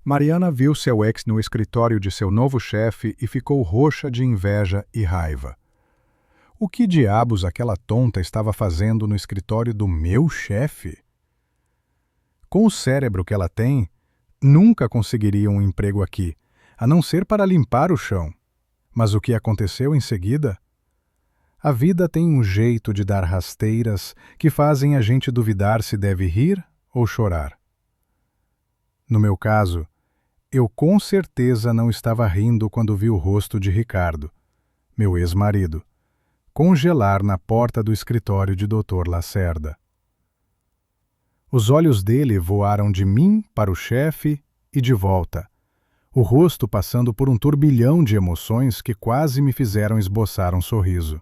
Mariana viu seu ex no escritório de seu novo chefe e ficou roxa de inveja e raiva. O que diabos aquela tonta estava fazendo no escritório do meu chefe? Com o cérebro que ela tem, nunca conseguiria um emprego aqui, a não ser para limpar o chão. Mas o que aconteceu em seguida? A vida tem um jeito de dar rasteiras que fazem a gente duvidar se deve rir ou chorar. No meu caso, eu com certeza não estava rindo quando vi o rosto de Ricardo, meu ex-marido, congelar na porta do escritório de Dr. Lacerda. Os olhos dele voaram de mim para o chefe e de volta, o rosto passando por um turbilhão de emoções que quase me fizeram esboçar um sorriso.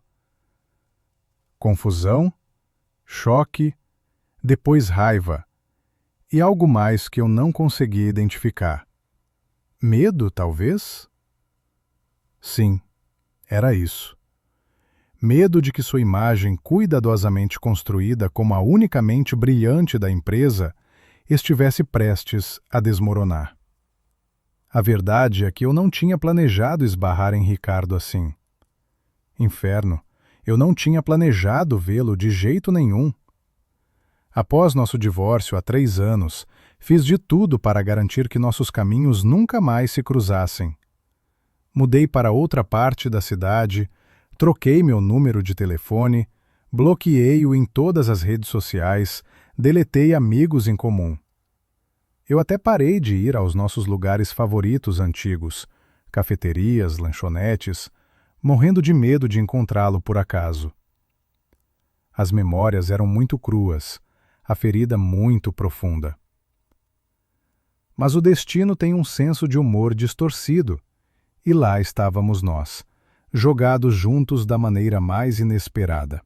Confusão, choque, depois raiva, e algo mais que eu não consegui identificar. Medo, talvez? Sim, era isso. Medo de que sua imagem cuidadosamente construída como a única mente brilhante da empresa estivesse prestes a desmoronar. A verdade é que eu não tinha planejado esbarrar em Ricardo assim. Inferno, eu não tinha planejado vê-lo de jeito nenhum. Após nosso divórcio há 3 anos, fiz de tudo para garantir que nossos caminhos nunca mais se cruzassem. Mudei para outra parte da cidade, troquei meu número de telefone, bloqueei-o em todas as redes sociais, deletei amigos em comum. Eu até parei de ir aos nossos lugares favoritos antigos, cafeterias, lanchonetes, morrendo de medo de encontrá-lo por acaso. As memórias eram muito cruas, a ferida muito profunda. Mas o destino tem um senso de humor distorcido, e lá estávamos nós, jogados juntos da maneira mais inesperada.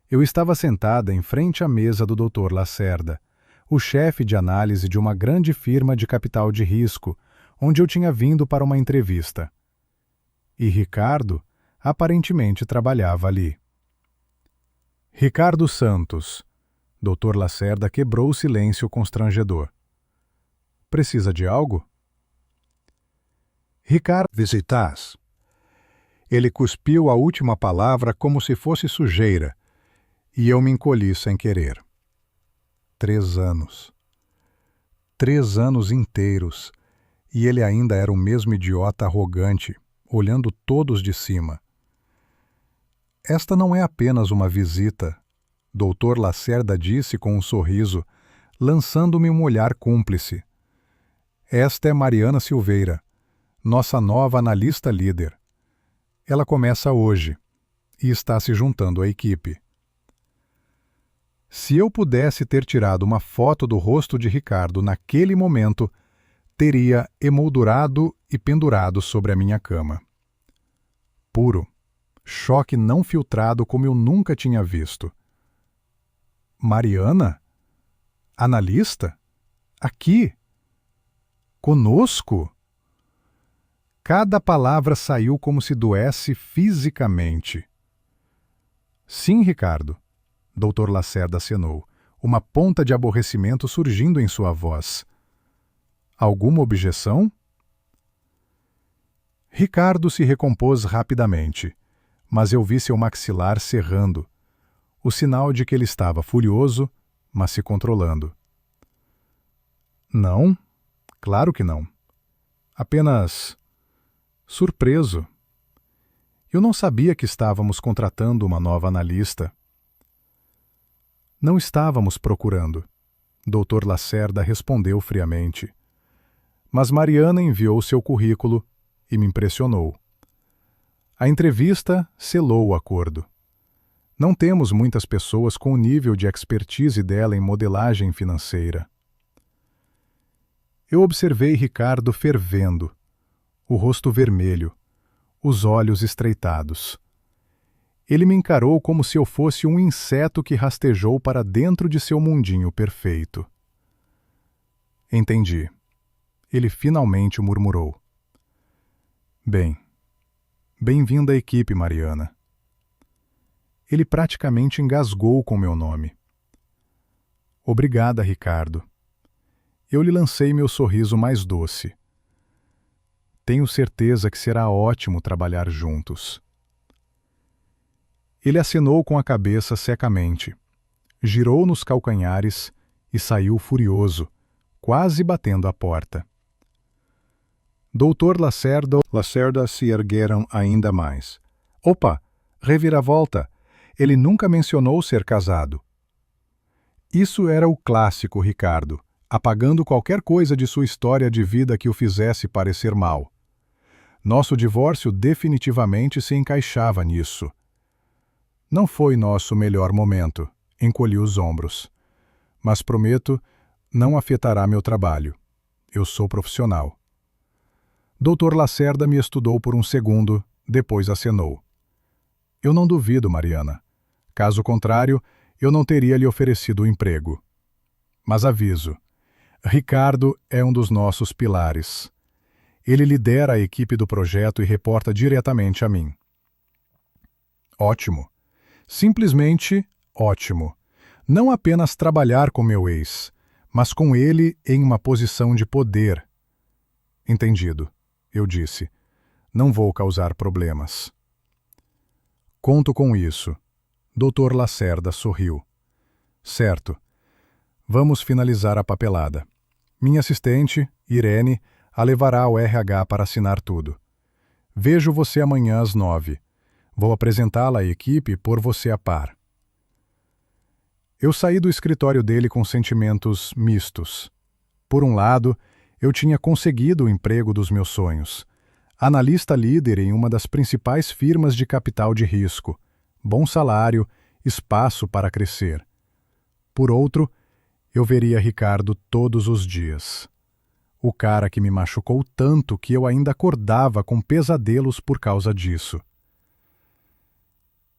Eu estava sentada em frente à mesa do Dr. Lacerda, o chefe de análise de uma grande firma de capital de risco, onde eu tinha vindo para uma entrevista. E Ricardo aparentemente trabalhava ali. Ricardo Santos. Dr. Lacerda quebrou o silêncio constrangedor. Precisa de algo? Ricardo, visitas. Ele cuspiu a última palavra como se fosse sujeira, e eu me encolhi sem querer. 3 anos. 3 anos inteiros, e ele ainda era o mesmo idiota arrogante, olhando todos de cima. Esta não é apenas uma visita, Dr. Lacerda disse com um sorriso, lançando-me um olhar cúmplice. Esta é Mariana Silveira, nossa nova analista líder. Ela começa hoje e está se juntando à equipe. Se eu pudesse ter tirado uma foto do rosto de Ricardo naquele momento, teria emoldurado e pendurado sobre a minha cama. Puro, choque não filtrado como eu nunca tinha visto. Mariana? Analista? Aqui? Conosco? Cada palavra saiu como se doesse fisicamente. Sim, Ricardo. Dr. Lacerda acenou, uma ponta de aborrecimento surgindo em sua voz. Alguma objeção? Ricardo se recompôs rapidamente, mas eu vi seu maxilar cerrando, o sinal de que ele estava furioso, mas se controlando. Não, claro que não. Apenas surpreso. Eu não sabia que estávamos contratando uma nova analista. Não estávamos procurando, Dr. Lacerda respondeu friamente. Mas Mariana enviou seu currículo e me impressionou. A entrevista selou o acordo. Não temos muitas pessoas com o nível de expertise dela em modelagem financeira. Eu observei Ricardo fervendo, o rosto vermelho, os olhos estreitados. Ele me encarou como se eu fosse um inseto que rastejou para dentro de seu mundinho perfeito. Entendi. Ele finalmente murmurou. Bem, bem-vinda à equipe, Mariana. Ele praticamente engasgou com meu nome. Obrigada, Ricardo. Eu lhe lancei meu sorriso mais doce. Tenho certeza que será ótimo trabalhar juntos. Ele acenou com a cabeça secamente, girou nos calcanhares e saiu furioso, quase batendo a porta. Doutor Lacerda se ergueram ainda mais. Opa! Reviravolta! Ele nunca mencionou ser casado. Isso era o clássico Ricardo, apagando qualquer coisa de sua história de vida que o fizesse parecer mal. Nosso divórcio definitivamente se encaixava nisso. Não foi nosso melhor momento, encolhi os ombros. Mas prometo, não afetará meu trabalho. Eu sou profissional. Dr. Lacerda me estudou por um segundo, depois acenou. Eu não duvido, Mariana. Caso contrário, eu não teria lhe oferecido o emprego. Mas aviso, Ricardo é um dos nossos pilares. Ele lidera a equipe do projeto e reporta diretamente a mim. Ótimo. Simplesmente ótimo. Não apenas trabalhar com meu ex, mas com ele em uma posição de poder. Entendido, eu disse. Não vou causar problemas. Conto com isso. Dr. Lacerda sorriu. Certo. Vamos finalizar a papelada. Minha assistente, Irene, a levará ao RH para assinar tudo. Vejo você amanhã às 9. Vou apresentá-la à equipe e pôr você a par. Eu saí do escritório dele com sentimentos mistos. Por um lado, eu tinha conseguido o emprego dos meus sonhos. Analista líder em uma das principais firmas de capital de risco. Bom salário, espaço para crescer. Por outro, eu veria Ricardo todos os dias. O cara que me machucou tanto que eu ainda acordava com pesadelos por causa disso.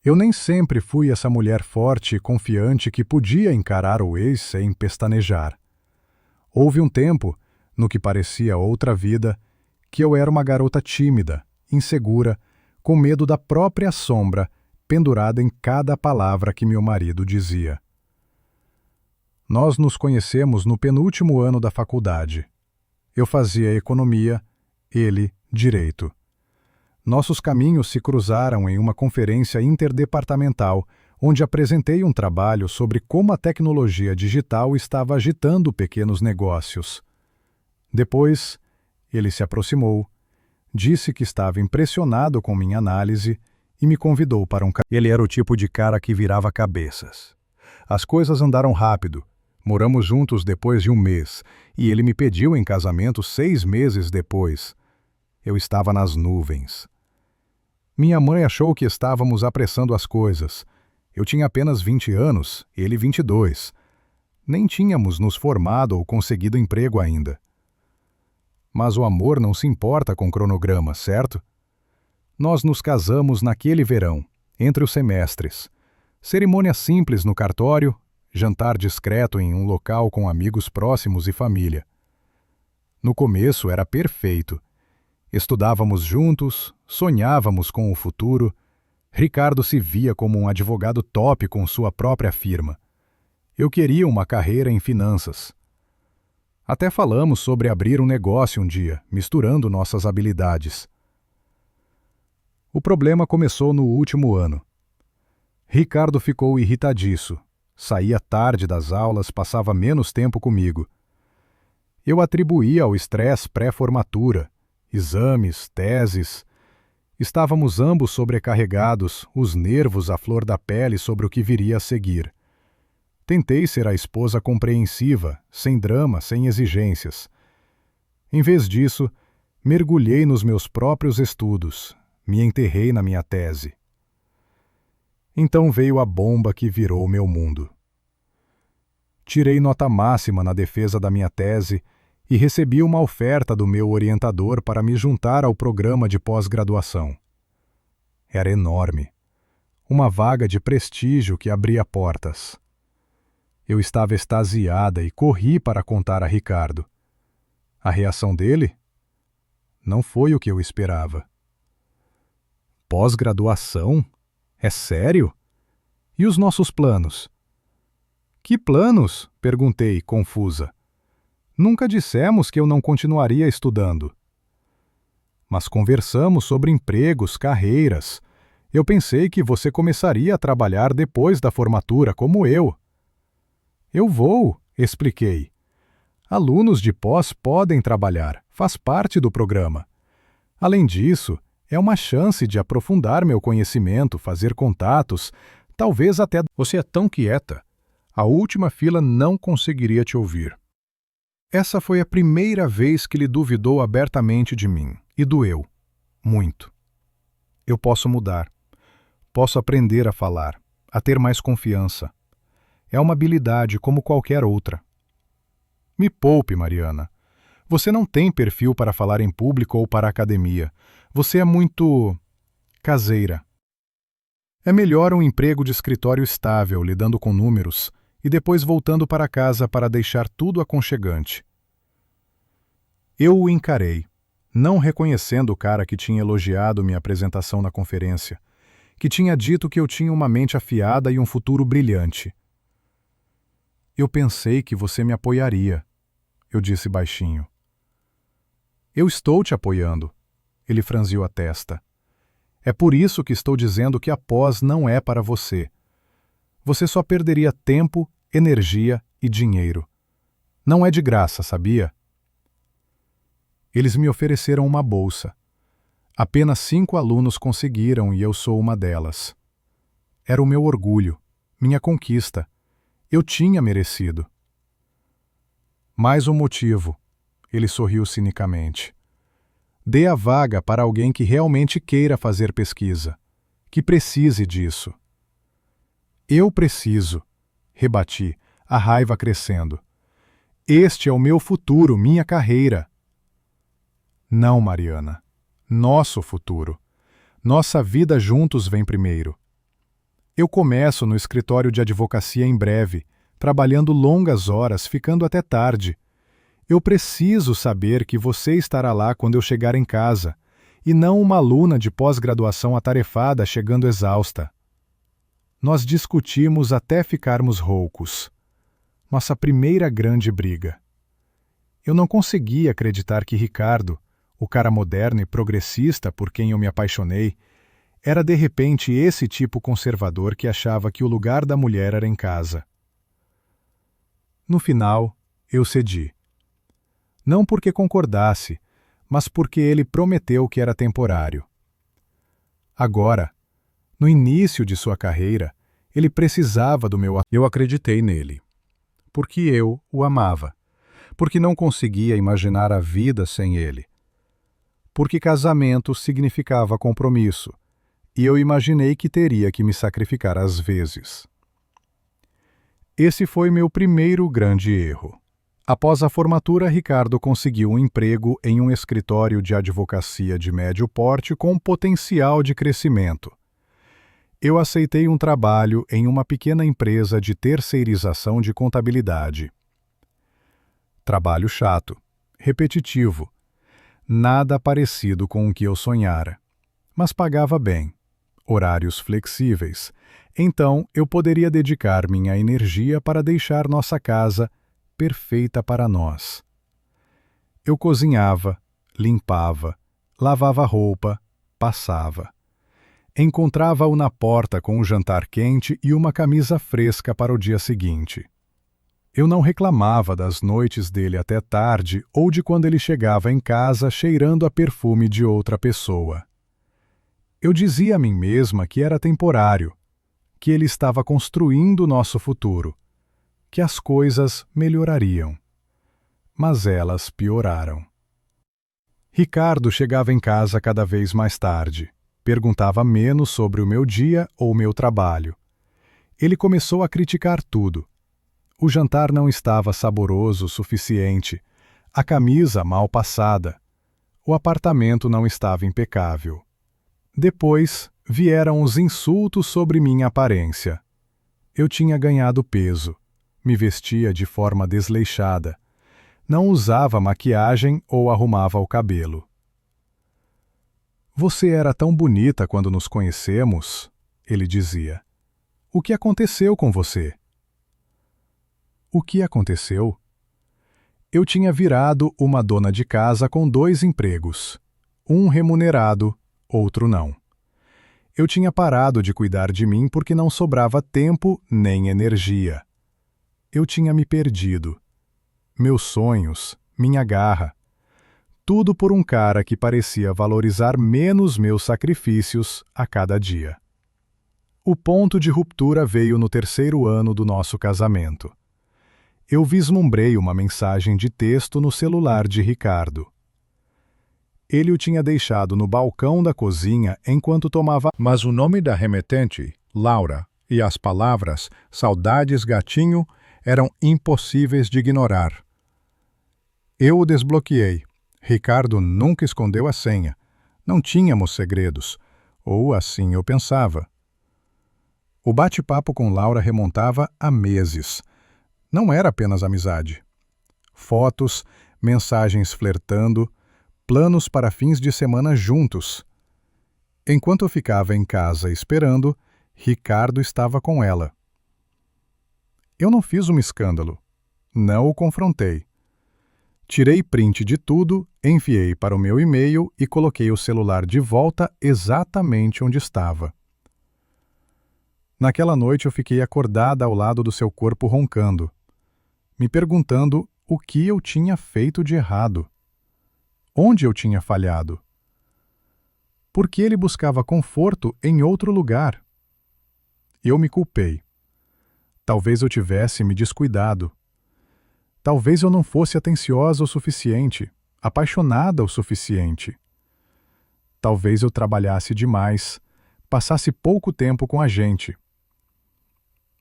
Eu nem sempre fui essa mulher forte e confiante que podia encarar o ex sem pestanejar. Houve um tempo, no que parecia outra vida, que eu era uma garota tímida, insegura, com medo da própria sombra pendurada em cada palavra que meu marido dizia. Nós nos conhecemos no penúltimo ano da faculdade. Eu fazia economia, ele direito. Nossos caminhos se cruzaram em uma conferência interdepartamental, onde apresentei um trabalho sobre como a tecnologia digital estava agitando pequenos negócios. Depois, ele se aproximou, disse que estava impressionado com minha análise e me convidou para um café. Ele era o tipo de cara que virava cabeças. As coisas andaram rápido. Moramos juntos depois de um mês, e ele me pediu em casamento 6 meses depois. Eu estava nas nuvens. Minha mãe achou que estávamos apressando as coisas. Eu tinha apenas 20 anos, ele 22. Nem tínhamos nos formado ou conseguido emprego ainda. Mas o amor não se importa com cronograma, certo? Nós nos casamos naquele verão, entre os semestres. Cerimônia simples no cartório, jantar discreto em um local com amigos próximos e família. No começo era perfeito. Estudávamos juntos, sonhávamos com o futuro. Ricardo se via como um advogado top com sua própria firma. Eu queria uma carreira em finanças. Até falamos sobre abrir um negócio um dia, misturando nossas habilidades. O problema começou no último ano. Ricardo ficou irritadiço. Saía tarde das aulas, passava menos tempo comigo. Eu atribuía ao estresse pré-formatura, exames, teses. Estávamos ambos sobrecarregados, os nervos à flor da pele sobre o que viria a seguir. Tentei ser a esposa compreensiva, sem drama, sem exigências. Em vez disso, mergulhei nos meus próprios estudos, me enterrei na minha tese. Então veio a bomba que virou meu mundo. Tirei nota máxima na defesa da minha tese e recebi uma oferta do meu orientador para me juntar ao programa de pós-graduação. Era enorme. Uma vaga de prestígio que abria portas. Eu estava extasiada e corri para contar a Ricardo. A reação dele? Não foi o que eu esperava. Pós-graduação? É sério? E os nossos planos? Que planos? Perguntei, confusa. Nunca dissemos que eu não continuaria estudando. Mas conversamos sobre empregos, carreiras. Eu pensei que você começaria a trabalhar depois da formatura, como eu. Eu vou, expliquei. Alunos de pós podem trabalhar, faz parte do programa. Além disso, é uma chance de aprofundar meu conhecimento, fazer contatos, talvez até... Você é tão quieta. A última fila não conseguiria te ouvir. Essa foi a primeira vez que ele duvidou abertamente de mim, e doeu. Muito. Eu posso mudar. Posso aprender a falar, a ter mais confiança. É uma habilidade como qualquer outra. Me poupe, Mariana. Você não tem perfil para falar em público ou para a academia. Você é muito... caseira. É melhor um emprego de escritório estável, lidando com números, e depois voltando para casa para deixar tudo aconchegante. Eu o encarei, não reconhecendo o cara que tinha elogiado minha apresentação na conferência, que tinha dito que eu tinha uma mente afiada e um futuro brilhante. Eu pensei que você me apoiaria, eu disse baixinho. Eu estou te apoiando, ele franziu a testa. É por isso que estou dizendo que a pós não é para você. Você só perderia tempo, energia e dinheiro. Não é de graça, sabia? Eles me ofereceram uma bolsa. Apenas 5 alunos conseguiram e eu sou uma delas. Era o meu orgulho, minha conquista. Eu tinha merecido. Mais um motivo, ele sorriu cinicamente. Dê a vaga para alguém que realmente queira fazer pesquisa, que precise disso. Eu preciso, rebati, a raiva crescendo. Este é o meu futuro, minha carreira. Não, Mariana. Nosso futuro. Nossa vida juntos vem primeiro. Eu começo no escritório de advocacia em breve, trabalhando longas horas, ficando até tarde. Eu preciso saber que você estará lá quando eu chegar em casa, e não uma aluna de pós-graduação atarefada chegando exausta. Nós discutimos até ficarmos roucos. Nossa primeira grande briga. Eu não conseguia acreditar que Ricardo, o cara moderno e progressista por quem eu me apaixonei, era de repente esse tipo conservador que achava que o lugar da mulher era em casa. No final, eu cedi. Não porque concordasse, mas porque ele prometeu que era temporário. Agora, no início de sua carreira, ele precisava do meu... Eu acreditei nele. Porque eu o amava. Porque não conseguia imaginar a vida sem ele. Porque casamento significava compromisso, e eu imaginei que teria que me sacrificar às vezes. Esse foi meu primeiro grande erro. Após a formatura, Ricardo conseguiu um emprego em um escritório de advocacia de médio porte com potencial de crescimento. Eu aceitei um trabalho em uma pequena empresa de terceirização de contabilidade. Trabalho chato, repetitivo, nada parecido com o que eu sonhara, mas pagava bem, horários flexíveis, então eu poderia dedicar minha energia para deixar nossa casa perfeita para nós. Eu cozinhava, limpava, lavava roupa, passava. Encontrava-o na porta com um jantar quente e uma camisa fresca para o dia seguinte. Eu não reclamava das noites dele até tarde ou de quando ele chegava em casa cheirando a perfume de outra pessoa. Eu dizia a mim mesma que era temporário, que ele estava construindo nosso futuro, que as coisas melhorariam. Mas elas pioraram. Ricardo chegava em casa cada vez mais tarde, perguntava menos sobre o meu dia ou meu trabalho. Ele começou a criticar tudo. O jantar não estava saboroso o suficiente, a camisa mal passada, o apartamento não estava impecável. Depois vieram os insultos sobre minha aparência. Eu tinha ganhado peso, me vestia de forma desleixada, não usava maquiagem ou arrumava o cabelo. Você era tão bonita quando nos conhecemos, ele dizia. O que aconteceu com você? O que aconteceu? Eu tinha virado uma dona de casa com 2 empregos, um remunerado, outro não. Eu tinha parado de cuidar de mim porque não sobrava tempo nem energia. Eu tinha me perdido. Meus sonhos, minha garra. Tudo por um cara que parecia valorizar menos meus sacrifícios a cada dia. O ponto de ruptura veio no 3º ano do nosso casamento. Eu vislumbrei uma mensagem de texto no celular de Ricardo. Ele o tinha deixado no balcão da cozinha enquanto tomava... Mas o nome da remetente, Laura, e as palavras "Saudades, gatinho", eram impossíveis de ignorar. Eu o desbloqueei. Ricardo nunca escondeu a senha. Não tínhamos segredos. Ou assim eu pensava. O bate-papo com Laura remontava a meses. Não era apenas amizade. Fotos, mensagens flertando, planos para fins de semana juntos. Enquanto eu ficava em casa esperando, Ricardo estava com ela. Eu não fiz um escândalo. Não o confrontei. Tirei print de tudo, enviei para o meu e-mail e coloquei o celular de volta exatamente onde estava. Naquela noite eu fiquei acordada ao lado do seu corpo roncando, me perguntando o que eu tinha feito de errado. Onde eu tinha falhado? Por que ele buscava conforto em outro lugar? Eu me culpei. Talvez eu tivesse me descuidado. Talvez eu não fosse atenciosa o suficiente, apaixonada o suficiente. Talvez eu trabalhasse demais, passasse pouco tempo com a gente.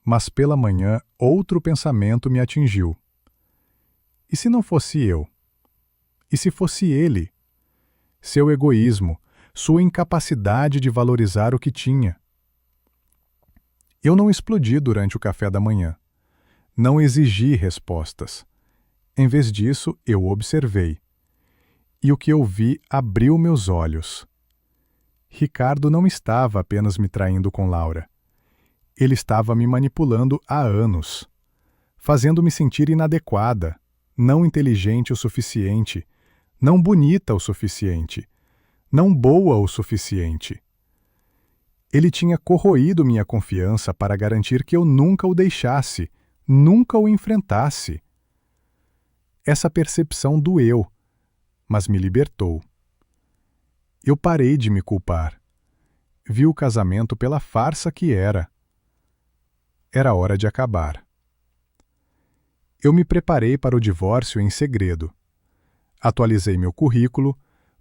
Mas pela manhã outro pensamento me atingiu. E se não fosse eu? E se fosse ele? Seu egoísmo, sua incapacidade de valorizar o que tinha. Eu não explodi durante o café da manhã. Não exigi respostas. Em vez disso, eu observei. E o que eu vi abriu meus olhos. Ricardo não estava apenas me traindo com Laura. Ele estava me manipulando há anos, fazendo-me sentir inadequada, não inteligente o suficiente, não bonita o suficiente, não boa o suficiente. Ele tinha corroído minha confiança para garantir que eu nunca o deixasse, nunca o enfrentasse. Essa percepção doeu, mas me libertou. Eu parei de me culpar. Vi o casamento pela farsa que era. Era hora de acabar. Eu me preparei para o divórcio em segredo. Atualizei meu currículo,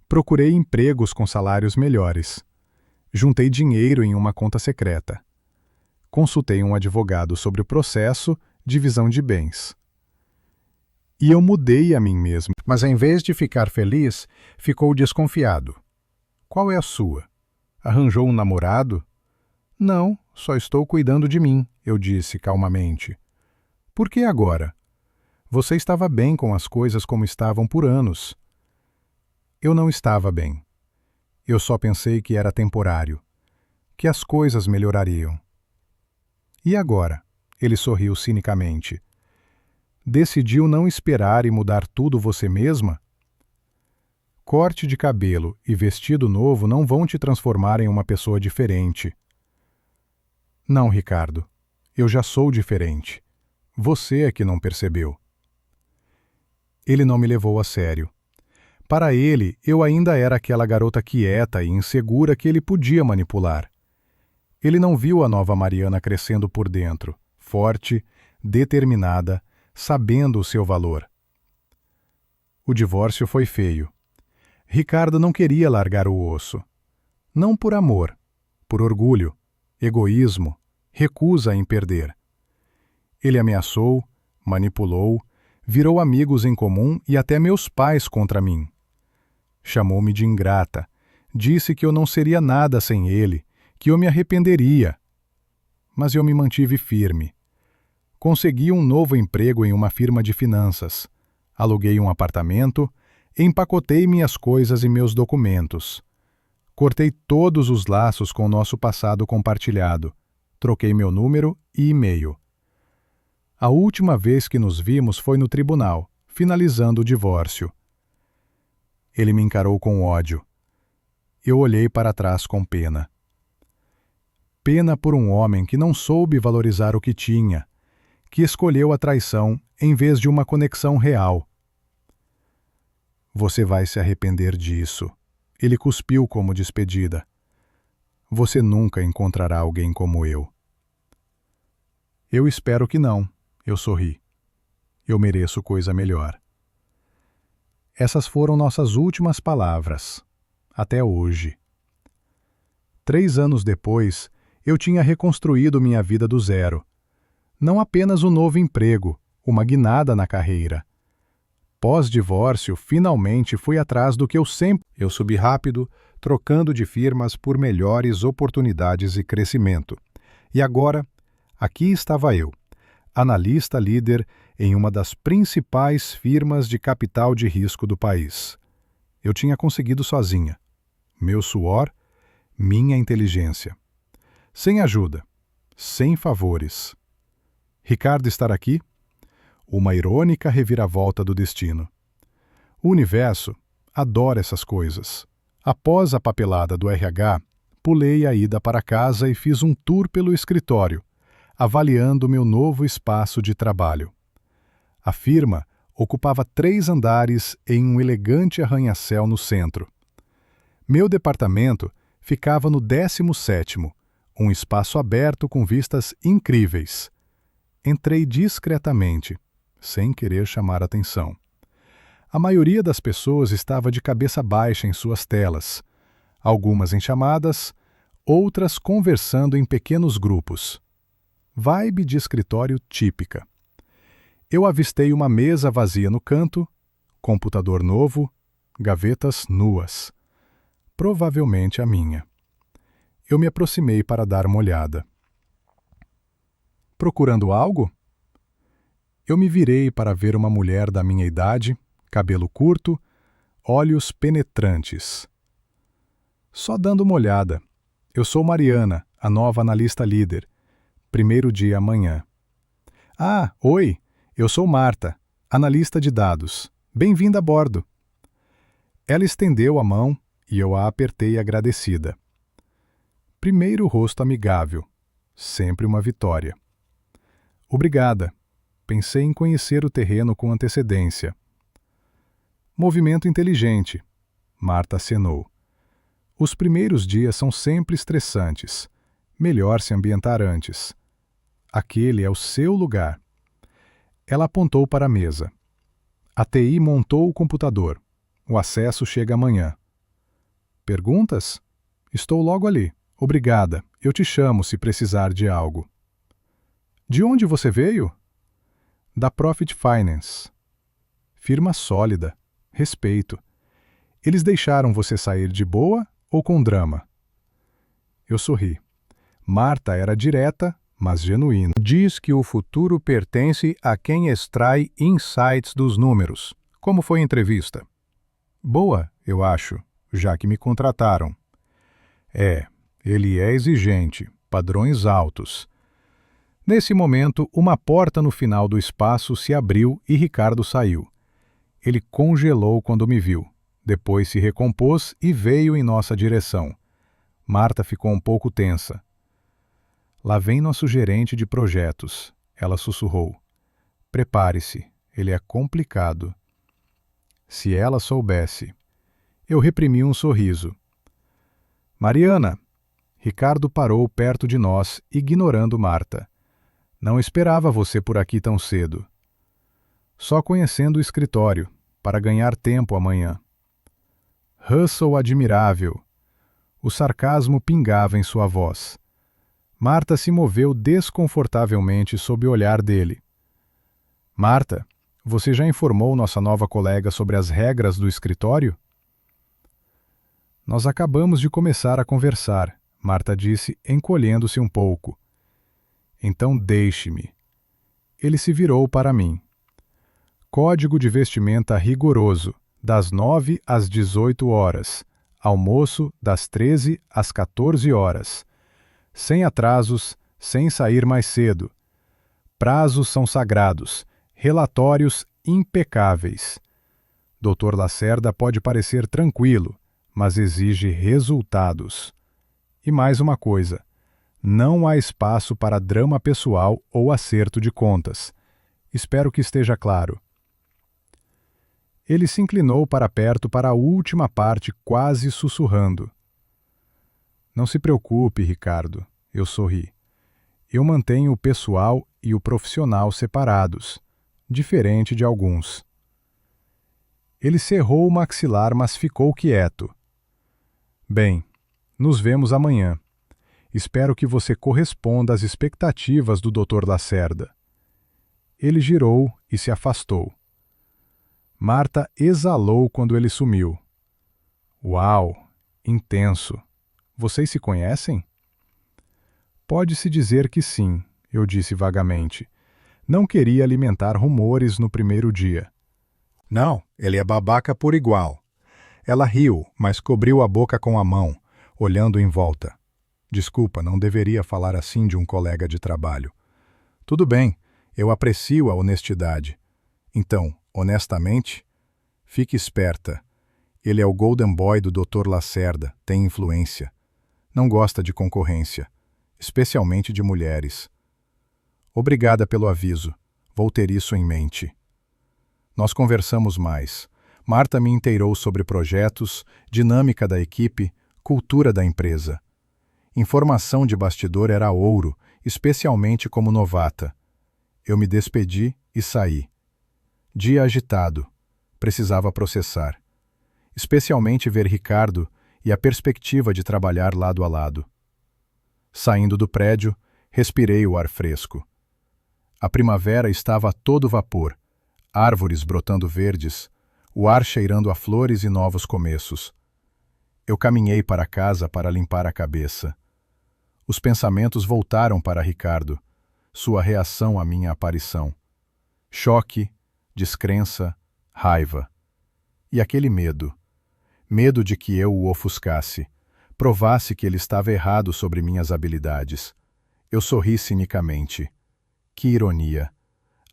procurei empregos com salários melhores. Juntei dinheiro em uma conta secreta. Consultei um advogado sobre o processo, divisão de bens. E eu mudei a mim mesmo, mas em vez de ficar feliz, ficou desconfiado. Qual é a sua? Arranjou um namorado? Não, só estou cuidando de mim, eu disse calmamente. Por que agora? Você estava bem com as coisas como estavam por anos. Eu não estava bem. Eu só pensei que era temporário, que as coisas melhorariam. E agora? Ele sorriu cinicamente. Decidiu não esperar e mudar tudo você mesma? Corte de cabelo e vestido novo não vão te transformar em uma pessoa diferente. Não, Ricardo. Eu já sou diferente. Você é que não percebeu. Ele não me levou a sério. Para ele, eu ainda era aquela garota quieta e insegura que ele podia manipular. Ele não viu a nova Mariana crescendo por dentro, forte, determinada, sabendo o seu valor. O divórcio foi feio. Ricardo não queria largar o osso. Não por amor, por orgulho, egoísmo, recusa em perder. Ele ameaçou, manipulou, virou amigos em comum e até meus pais contra mim. Chamou-me de ingrata, disse que eu não seria nada sem ele, que eu me arrependeria. Mas eu me mantive firme. Consegui um novo emprego em uma firma de finanças. Aluguei um apartamento, empacotei minhas coisas e meus documentos. Cortei todos os laços com o nosso passado compartilhado. Troquei meu número e e-mail. A última vez que nos vimos foi no tribunal, finalizando o divórcio. Ele me encarou com ódio. Eu olhei para trás com pena. Pena por um homem que não soube valorizar o que tinha, que escolheu a traição em vez de uma conexão real. Você vai se arrepender disso. Ele cuspiu como despedida. Você nunca encontrará alguém como eu. Eu espero que não, eu sorri. Eu mereço coisa melhor. Essas foram nossas últimas palavras, até hoje. 3 anos depois, eu tinha reconstruído minha vida do zero. Não apenas um novo emprego, uma guinada na carreira. Pós-divórcio, finalmente fui atrás do que eu sempre... Eu subi rápido, trocando de firmas por melhores oportunidades e crescimento. E agora, aqui estava eu, analista líder em uma das principais firmas de capital de risco do país. Eu tinha conseguido sozinha. Meu suor, minha inteligência. Sem ajuda, sem favores. Ricardo estar aqui? Uma irônica reviravolta do destino. O universo adora essas coisas. Após a papelada do RH, pulei a ida para casa e fiz um tour pelo escritório, avaliando meu novo espaço de trabalho. A firma ocupava 3 andares em um elegante arranha-céu no centro. Meu departamento ficava no 17º, um espaço aberto com vistas incríveis. Entrei discretamente, sem querer chamar atenção. A maioria das pessoas estava de cabeça baixa em suas telas, algumas em chamadas, outras conversando em pequenos grupos. Vibe de escritório típica. Eu avistei uma mesa vazia no canto, computador novo, gavetas nuas. Provavelmente a minha. Eu me aproximei para dar uma olhada. Procurando algo? Eu me virei para ver uma mulher da minha idade, cabelo curto, olhos penetrantes. Só dando uma olhada. Eu sou Mariana, a nova analista líder. Primeiro dia amanhã. Ah, oi, eu sou Marta, analista de dados. Bem-vinda a bordo. Ela estendeu a mão e eu a apertei agradecida. Primeiro rosto amigável. Sempre uma vitória. Obrigada. Pensei em conhecer o terreno com antecedência. Movimento inteligente. Marta acenou. Os primeiros dias são sempre estressantes. Melhor se ambientar antes. Aquele é o seu lugar. Ela apontou para a mesa. A TI montou o computador. O acesso chega amanhã. Perguntas? Estou logo ali. Obrigada. Eu te chamo se precisar de algo. De onde você veio? Da Profit Finance. Firma sólida. Respeito. Eles deixaram você sair de boa ou com drama? Eu sorri. Marta era direta, mas genuína. Diz que o futuro pertence a quem extrai insights dos números. Como foi a entrevista? Boa, eu acho, já que me contrataram. Ele é exigente, padrões altos. Nesse momento, uma porta no final do espaço se abriu e Ricardo saiu. Ele congelou quando me viu. Depois se recompôs e veio em nossa direção. Marta ficou um pouco tensa. Lá vem nosso gerente de projetos, ela sussurrou. Prepare-se, ele é complicado. Se ela soubesse. Eu reprimi um sorriso. Mariana! Ricardo parou perto de nós, ignorando Marta. Não esperava você por aqui tão cedo. Só conhecendo o escritório, para ganhar tempo amanhã. Hustle admirável. O sarcasmo pingava em sua voz. Marta se moveu desconfortavelmente sob o olhar dele. Marta, você já informou nossa nova colega sobre as regras do escritório? Nós acabamos de começar a conversar, Marta disse, encolhendo-se um pouco. Então deixe-me. Ele se virou para mim. Código de vestimenta rigoroso, das 9 às 18 horas. Almoço, das 13 às 14 horas. Sem atrasos, sem sair mais cedo. Prazos são sagrados. Relatórios impecáveis. Dr. Lacerda pode parecer tranquilo, mas exige resultados. E mais uma coisa: não há espaço para drama pessoal ou acerto de contas. Espero que esteja claro. Ele se inclinou para perto para a última parte, quase sussurrando. Não se preocupe, Ricardo, eu sorri. Eu mantenho o pessoal e o profissional separados, diferente de alguns. Ele cerrou o maxilar, mas ficou quieto. Bem, nos vemos amanhã. Espero que você corresponda às expectativas do Dr. Lacerda. Ele girou e se afastou. Marta exalou quando ele sumiu. Uau, intenso. Vocês se conhecem? Pode-se dizer que sim, eu disse vagamente. Não queria alimentar rumores no primeiro dia. Não, ele é babaca por igual. Ela riu, mas cobriu a boca com a mão, olhando em volta. Desculpa, não deveria falar assim de um colega de trabalho. Tudo bem, eu aprecio a honestidade. Então, honestamente, fique esperta. Ele é o Golden Boy do Dr. Lacerda, tem influência. Não gosta de concorrência, especialmente de mulheres. Obrigada pelo aviso, vou ter isso em mente. Nós conversamos mais. Marta me inteirou sobre projetos, dinâmica da equipe, cultura da empresa. Informação de bastidor era ouro, especialmente como novata. Eu me despedi e saí. Dia agitado. Precisava processar. Especialmente ver Ricardo e a perspectiva de trabalhar lado a lado. Saindo do prédio, respirei o ar fresco. A primavera estava a todo vapor, árvores brotando verdes, o ar cheirando a flores e novos começos. Eu caminhei para casa para limpar a cabeça. Os pensamentos voltaram para Ricardo, sua reação à minha aparição. Choque, descrença, raiva. E aquele medo. Medo de que eu o ofuscasse, provasse que ele estava errado sobre minhas habilidades. Eu sorri cinicamente. Que ironia.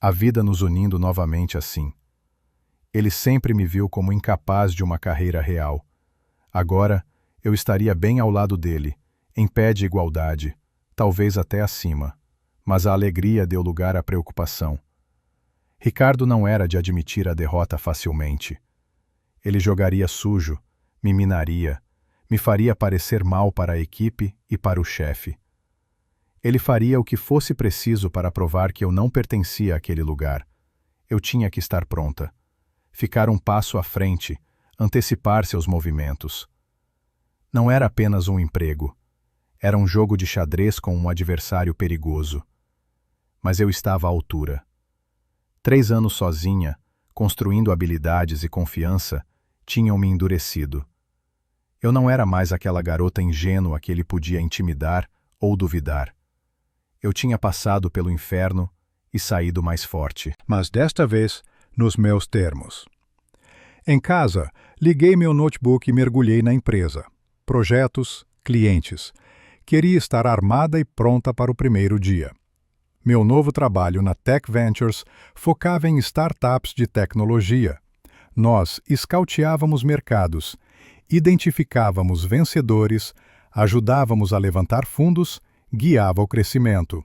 A vida nos unindo novamente assim. Ele sempre me viu como incapaz de uma carreira real. Agora, eu estaria bem ao lado dele, em pé de igualdade, talvez até acima. Mas a alegria deu lugar à preocupação. Ricardo não era de admitir a derrota facilmente. Ele jogaria sujo, me minaria, me faria parecer mal para a equipe e para o chefe. Ele faria o que fosse preciso para provar que eu não pertencia àquele lugar. Eu tinha que estar pronta. Ficar um passo à frente, antecipar seus movimentos. Não era apenas um emprego. Era um jogo de xadrez com um adversário perigoso. Mas eu estava à altura. 3 anos sozinha, construindo habilidades e confiança, tinham me endurecido. Eu não era mais aquela garota ingênua que ele podia intimidar ou duvidar. Eu tinha passado pelo inferno e saído mais forte. Mas desta vez, nos meus termos. Em casa, liguei meu notebook e mergulhei na empresa. Projetos, clientes. Queria estar armada e pronta para o primeiro dia. Meu novo trabalho na Tech Ventures focava em startups de tecnologia. Nós escauteávamos mercados, identificávamos vencedores, ajudávamos a levantar fundos, guiava o crescimento.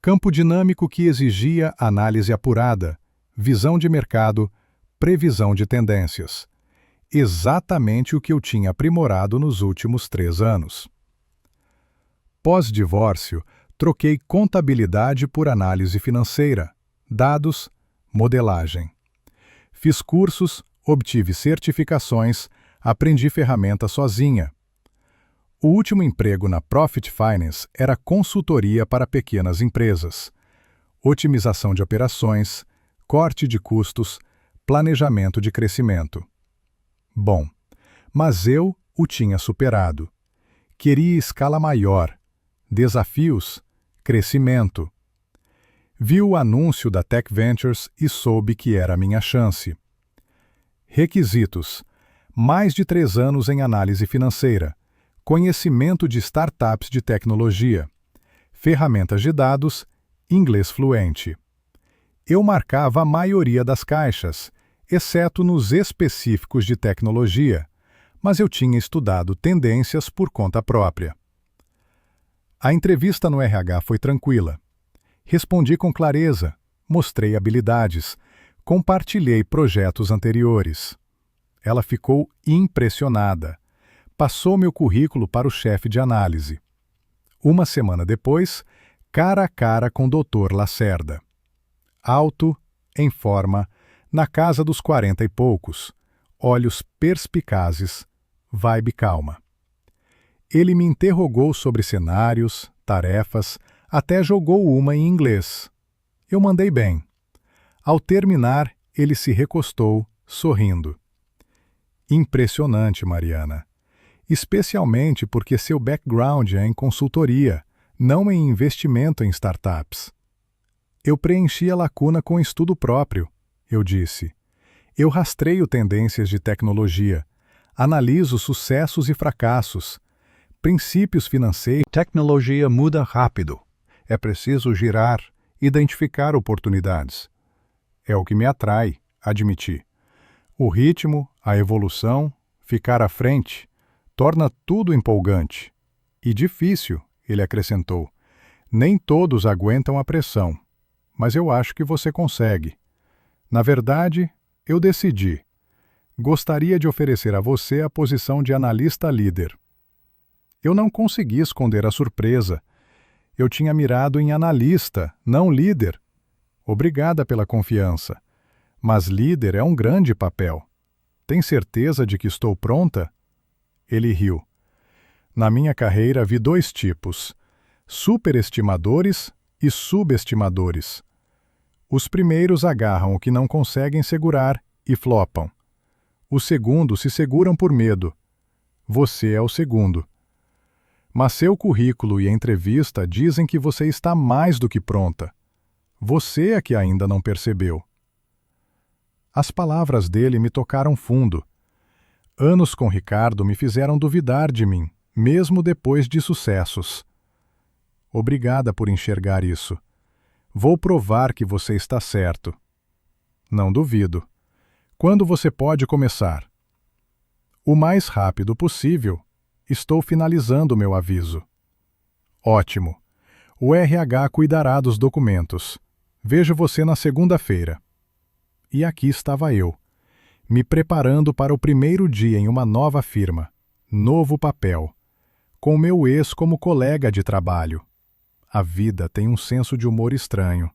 Campo dinâmico que exigia análise apurada, visão de mercado, previsão de tendências. Exatamente o que eu tinha aprimorado nos últimos 3 anos. Pós-divórcio, troquei contabilidade por análise financeira, dados, modelagem. Fiz cursos, obtive certificações, aprendi ferramentas sozinha. O último emprego na Profit Finance era consultoria para pequenas empresas, otimização de operações, corte de custos, planejamento de crescimento. Bom, mas eu o tinha superado. Queria escala maior, desafios, crescimento. Vi o anúncio da Tech Ventures e soube que era a minha chance. Requisitos: mais de 3 anos em análise financeira, conhecimento de startups de tecnologia, ferramentas de dados, inglês fluente. Eu marcava a maioria das caixas, exceto nos específicos de tecnologia, mas eu tinha estudado tendências por conta própria. A entrevista no RH foi tranquila. Respondi com clareza, mostrei habilidades, compartilhei projetos anteriores. Ela ficou impressionada. Passou meu currículo para o chefe de análise. Uma semana depois, cara a cara com o Dr. Lacerda. Alto, em forma, na casa dos 40 e poucos, olhos perspicazes, vibe calma. Ele me interrogou sobre cenários, tarefas, até jogou uma em inglês. Eu mandei bem. Ao terminar, ele se recostou, sorrindo. Impressionante, Mariana. Especialmente porque seu background é em consultoria, não em investimento em startups. Eu preenchi a lacuna com estudo próprio, eu disse. Eu rastreio tendências de tecnologia, analiso sucessos e fracassos, princípios financeiros. Tecnologia muda rápido. É preciso girar, identificar oportunidades. É o que me atrai, admiti. O ritmo, a evolução, ficar à frente, torna tudo empolgante. E difícil, ele acrescentou. Nem todos aguentam a pressão, mas eu acho que você consegue. Na verdade, eu decidi. Gostaria de oferecer a você a posição de analista líder. Eu não consegui esconder a surpresa. Eu tinha mirado em analista, não líder. Obrigada pela confiança. Mas líder é um grande papel. Tem certeza de que estou pronta? Ele riu. Na minha carreira vi dois tipos: superestimadores e subestimadores. Os primeiros agarram o que não conseguem segurar e flopam. Os segundos se seguram por medo. Você é o segundo. Mas seu currículo e a entrevista dizem que você está mais do que pronta. Você é que ainda não percebeu. As palavras dele me tocaram fundo. Anos com Ricardo me fizeram duvidar de mim, mesmo depois de sucessos. Obrigada por enxergar isso. Vou provar que você está certo. Não duvido. Quando você pode começar? O mais rápido possível. Estou finalizando meu aviso. Ótimo. O RH cuidará dos documentos. Vejo você na segunda-feira. E aqui estava eu, me preparando para o primeiro dia em uma nova firma, novo papel, com meu ex como colega de trabalho. A vida tem um senso de humor estranho.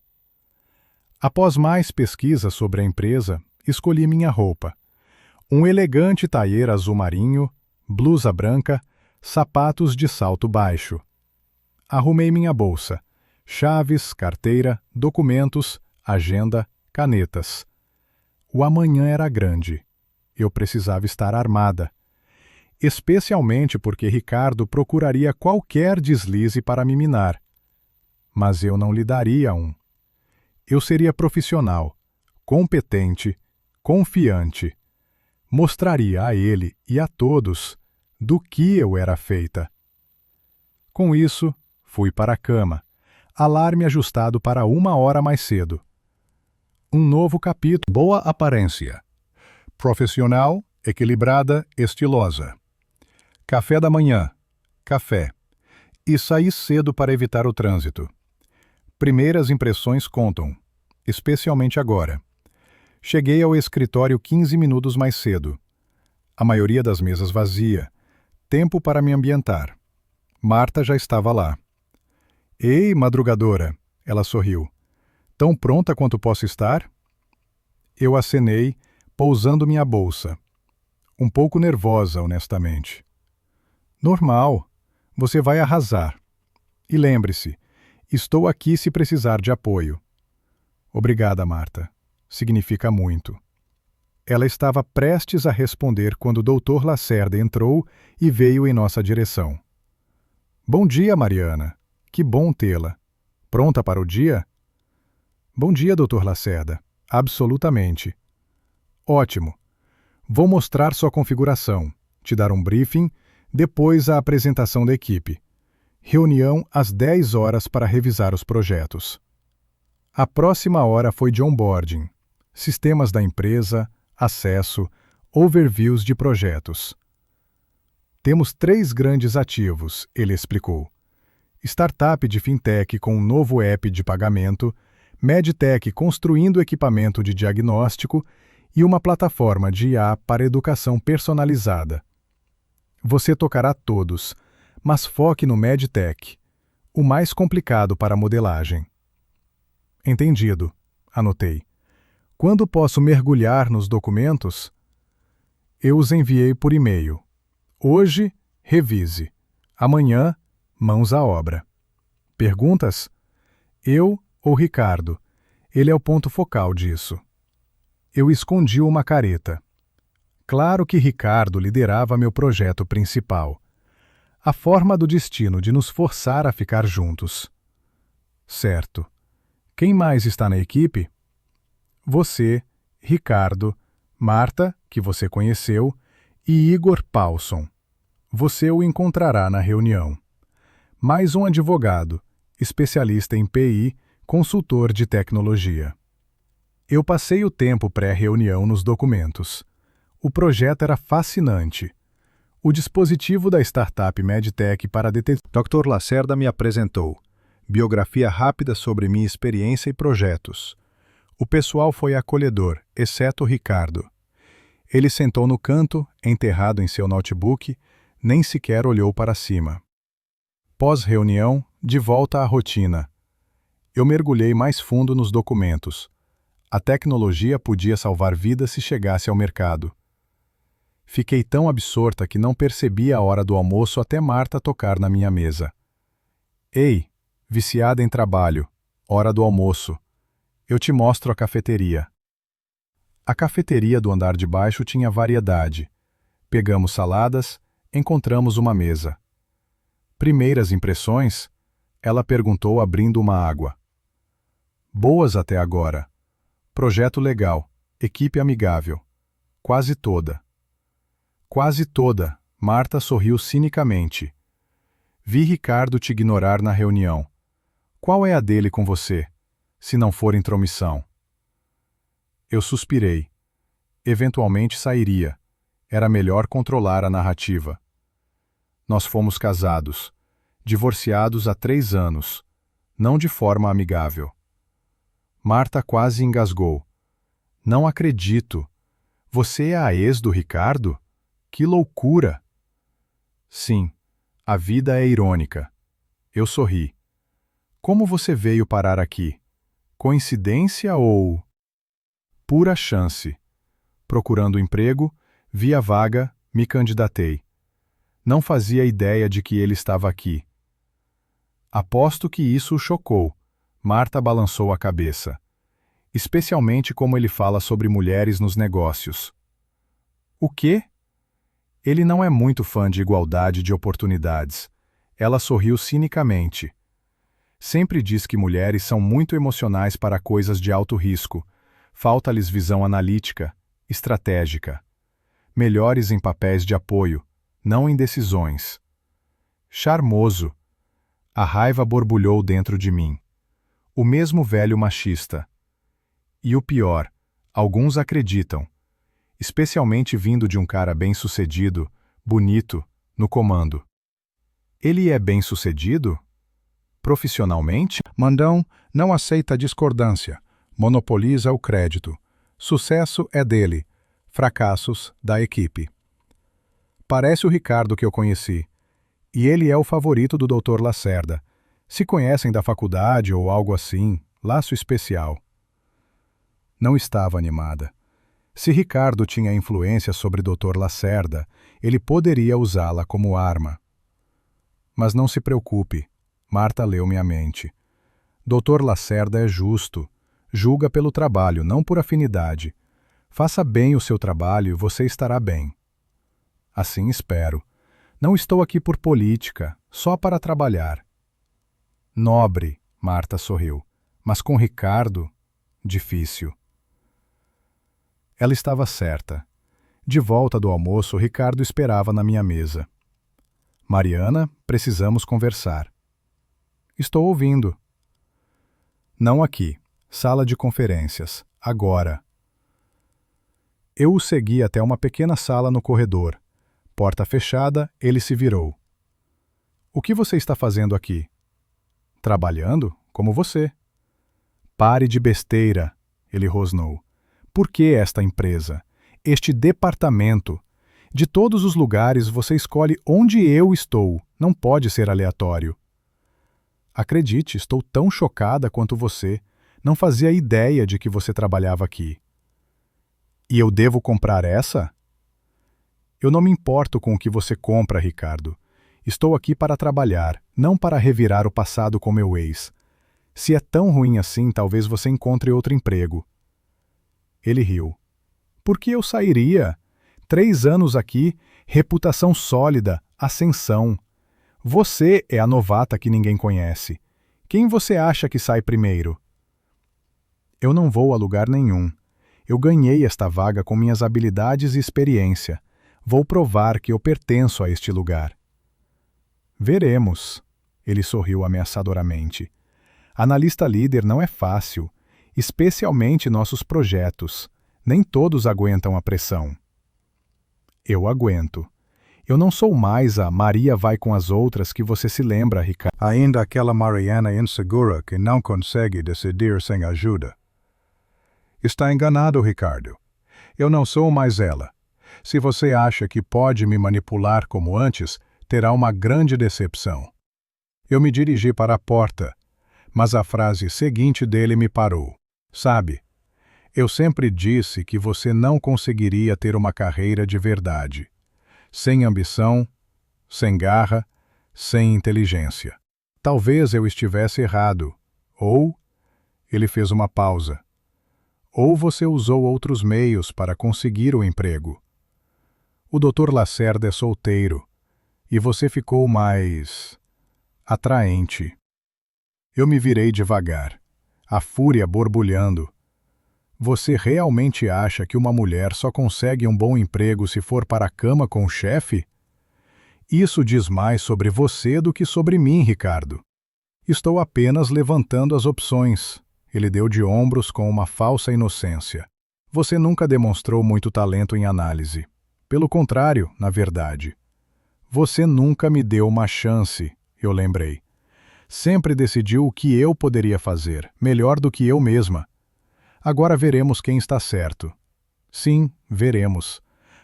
Após mais pesquisa sobre a empresa, escolhi minha roupa. Um elegante taier azul marinho, blusa branca, sapatos de salto baixo. Arrumei minha bolsa, chaves, carteira, documentos, agenda, canetas. O amanhã era grande. Eu precisava estar armada. Especialmente porque Ricardo procuraria qualquer deslize para me minar. Mas eu não lhe daria um. Eu seria profissional, competente, confiante. Mostraria a ele e a todos do que eu era feita. Com isso, fui para a cama, alarme ajustado para 1 hora mais cedo. Um novo capítulo. Boa aparência. Profissional, equilibrada, estilosa. Café da manhã. Café. E saí cedo para evitar o trânsito. Primeiras impressões contam, especialmente agora. Cheguei ao escritório 15 minutos mais cedo. A maioria das mesas vazia. Tempo para me ambientar. Marta já estava lá. Ei, madrugadora, ela sorriu. Tão pronta quanto posso estar? Eu acenei, pousando minha bolsa. Um pouco nervosa, honestamente. Normal. Você vai arrasar. E lembre-se, estou aqui se precisar de apoio. Obrigada, Marta. Significa muito. Ela estava prestes a responder quando o Dr. Lacerda entrou e veio em nossa direção. Bom dia, Mariana. Que bom tê-la. Pronta para o dia? Bom dia, Dr. Lacerda. Absolutamente. Ótimo. Vou mostrar sua configuração, te dar um briefing, depois a apresentação da equipe. Reunião às 10 horas para revisar os projetos. A próxima hora foi de onboarding, sistemas da empresa, acesso, overviews de projetos. Temos 3 grandes ativos, ele explicou. Startup de fintech com um novo app de pagamento, medtech construindo equipamento de diagnóstico e uma plataforma de IA para educação personalizada. Você tocará todos, mas foque no medtech, o mais complicado para a modelagem. Entendido, anotei. Quando posso mergulhar nos documentos? Eu os enviei por e-mail. Hoje, revise. Amanhã, mãos à obra. Perguntas? Eu ou Ricardo? Ele é o ponto focal disso. Eu escondi uma careta. Claro que Ricardo liderava meu projeto principal. A forma do destino de nos forçar a ficar juntos. Certo. Quem mais está na equipe? Você, Ricardo, Marta, que você conheceu, e Igor Paulson. Você o encontrará na reunião. Mais um advogado, especialista em PI, consultor de tecnologia. Eu passei o tempo pré-reunião nos documentos. O projeto era fascinante. O dispositivo da startup Medtech para detectar. Dr. Lacerda me apresentou. Biografia rápida sobre minha experiência e projetos. O pessoal foi acolhedor, exceto Ricardo. Ele sentou no canto, enterrado em seu notebook, nem sequer olhou para cima. Pós-reunião, de volta à rotina. Eu mergulhei mais fundo nos documentos. A tecnologia podia salvar vidas se chegasse ao mercado. Fiquei tão absorta que não percebi a hora do almoço até Marta tocar na minha mesa. Ei, viciada em trabalho, hora do almoço. Eu te mostro a cafeteria. A cafeteria do andar de baixo tinha variedade. Pegamos saladas, encontramos uma mesa. Primeiras impressões? Ela perguntou abrindo uma água. Boas até agora. Projeto legal, equipe amigável. Quase toda. Quase toda, Marta sorriu cinicamente. Vi Ricardo te ignorar na reunião. Qual é a dele com você, se não for intromissão? Eu suspirei. Eventualmente sairia. Era melhor controlar a narrativa. Nós fomos casados, divorciados há 3 anos, não de forma amigável. Marta quase engasgou. Não acredito. Você é a ex do Ricardo? Que loucura! Sim, a vida é irônica. Eu sorri. Como você veio parar aqui? Coincidência ou... Pura chance. Procurando emprego, vi a vaga, me candidatei. Não fazia ideia de que ele estava aqui. Aposto que isso o chocou. Marta balançou a cabeça. Especialmente como ele fala sobre mulheres nos negócios. O quê? Ele não é muito fã de igualdade de oportunidades. Ela sorriu cinicamente. Sempre diz que mulheres são muito emocionais para coisas de alto risco. Falta-lhes visão analítica, estratégica. Melhores em papéis de apoio, não em decisões. Charmoso. A raiva borbulhou dentro de mim. O mesmo velho machista. E o pior, alguns acreditam. Especialmente vindo de um cara bem-sucedido, bonito, no comando. Ele é bem-sucedido? Profissionalmente? Mandão não aceita discordância, monopoliza o crédito. Sucesso é dele, fracassos da equipe. Parece o Ricardo que eu conheci. E ele é o favorito do Dr. Lacerda. Se conhecem da faculdade ou algo assim, laço especial. Não estava animada. Se Ricardo tinha influência sobre Dr. Lacerda, ele poderia usá-la como arma. Mas não se preocupe, Marta leu minha mente. Dr. Lacerda é justo, julga pelo trabalho, não por afinidade. Faça bem o seu trabalho e você estará bem. Assim espero. Não estou aqui por política, só para trabalhar. Nobre, Marta sorriu, mas com Ricardo, difícil. Ela estava certa. De volta do almoço, Ricardo esperava na minha mesa. Mariana, precisamos conversar. Estou ouvindo. Não aqui. Sala de conferências. Agora. Eu o segui até uma pequena sala no corredor. Porta fechada, ele se virou. O que você está fazendo aqui? Trabalhando, como você. Pare de besteira, ele rosnou. Por que esta empresa? Este departamento? De todos os lugares, você escolhe onde eu estou. Não pode ser aleatório. Acredite, estou tão chocada quanto você. Não fazia ideia de que você trabalhava aqui. E eu devo comprar essa? Eu não me importo com o que você compra, Ricardo. Estou aqui para trabalhar, não para revirar o passado com meu ex. Se é tão ruim assim, talvez você encontre outro emprego. Ele riu. Por que eu sairia? 3 anos aqui, reputação sólida, ascensão. Você é a novata que ninguém conhece. Quem você acha que sai primeiro? Eu não vou a lugar nenhum. Eu ganhei esta vaga com minhas habilidades e experiência. Vou provar que eu pertenço a este lugar. Veremos. Ele sorriu ameaçadoramente. Analista líder não é fácil, especialmente nossos projetos. Nem todos aguentam a pressão. Eu aguento. Eu não sou mais a Maria vai com as outras que você se lembra, Ricardo. Ainda aquela Mariana insegura que não consegue decidir sem ajuda. Está enganado, Ricardo. Eu não sou mais ela. Se você acha que pode me manipular como antes, terá uma grande decepção. Eu me dirigi para a porta, mas a frase seguinte dele me parou. Sabe, eu sempre disse que você não conseguiria ter uma carreira de verdade. Sem ambição, sem garra, sem inteligência. Talvez eu estivesse errado. Ou, ele fez uma pausa. Ou você usou outros meios para conseguir o emprego. O Dr. Lacerda é solteiro, e você ficou mais atraente. Eu me virei devagar, a fúria borbulhando. Você realmente acha que uma mulher só consegue um bom emprego se for para a cama com o chefe? Isso diz mais sobre você do que sobre mim, Ricardo. Estou apenas levantando as opções. Ele deu de ombros com uma falsa inocência. Você nunca demonstrou muito talento em análise. Pelo contrário, na verdade. Você nunca me deu uma chance, eu lembrei. Sempre decidiu o que eu poderia fazer, melhor do que eu mesma. Agora veremos quem está certo. Sim, veremos.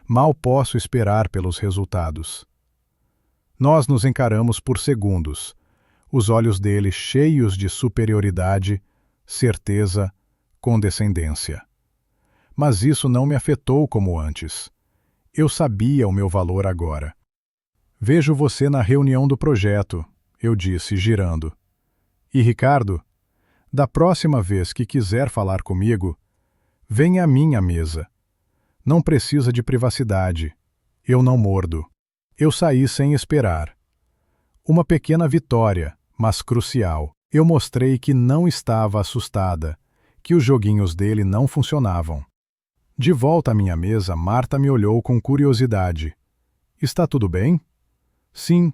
Mal posso esperar pelos resultados. Nós nos encaramos por segundos, os olhos dele cheios de superioridade, certeza, condescendência. Mas isso não me afetou como antes. Eu sabia o meu valor agora. Vejo você na reunião do projeto, eu disse, girando. E Ricardo, da próxima vez que quiser falar comigo, venha à minha mesa. Não precisa de privacidade. Eu não mordo. Eu saí sem esperar. Uma pequena vitória, mas crucial. Eu mostrei que não estava assustada, que os joguinhos dele não funcionavam. De volta à minha mesa, Marta me olhou com curiosidade. Está tudo bem? Sim,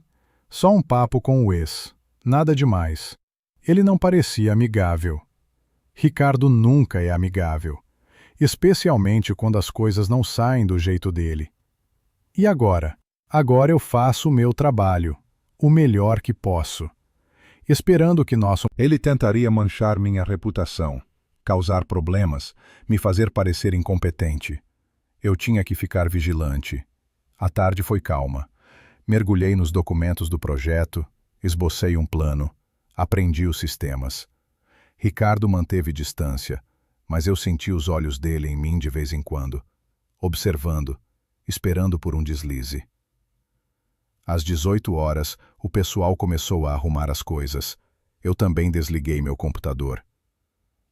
só um papo com o ex. Nada demais. Ele não parecia amigável. Ricardo nunca é amigável, especialmente quando as coisas não saem do jeito dele. E agora? Agora eu faço o meu trabalho, o melhor que posso. Esperando que nosso... Ele tentaria manchar minha reputação, causar problemas, me fazer parecer incompetente. Eu tinha que ficar vigilante. A tarde foi calma. Mergulhei nos documentos do projeto, esbocei um plano, aprendi os sistemas. Ricardo manteve distância, mas eu senti os olhos dele em mim de vez em quando, observando, esperando por um deslize. Às 18 horas, o pessoal começou a arrumar as coisas. Eu também desliguei meu computador.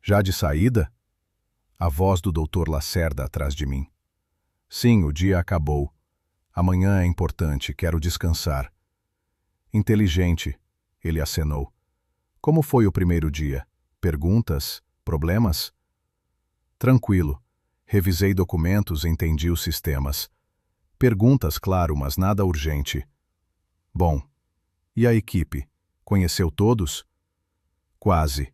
Já de saída? A voz do Dr. Lacerda atrás de mim. Sim, o dia acabou. Amanhã é importante, quero descansar. Inteligente, ele acenou. Como foi o primeiro dia? Perguntas? Problemas? Tranquilo. Revisei documentos, entendi os sistemas. Perguntas, claro, mas nada urgente. Bom, e a equipe? Conheceu todos? Quase.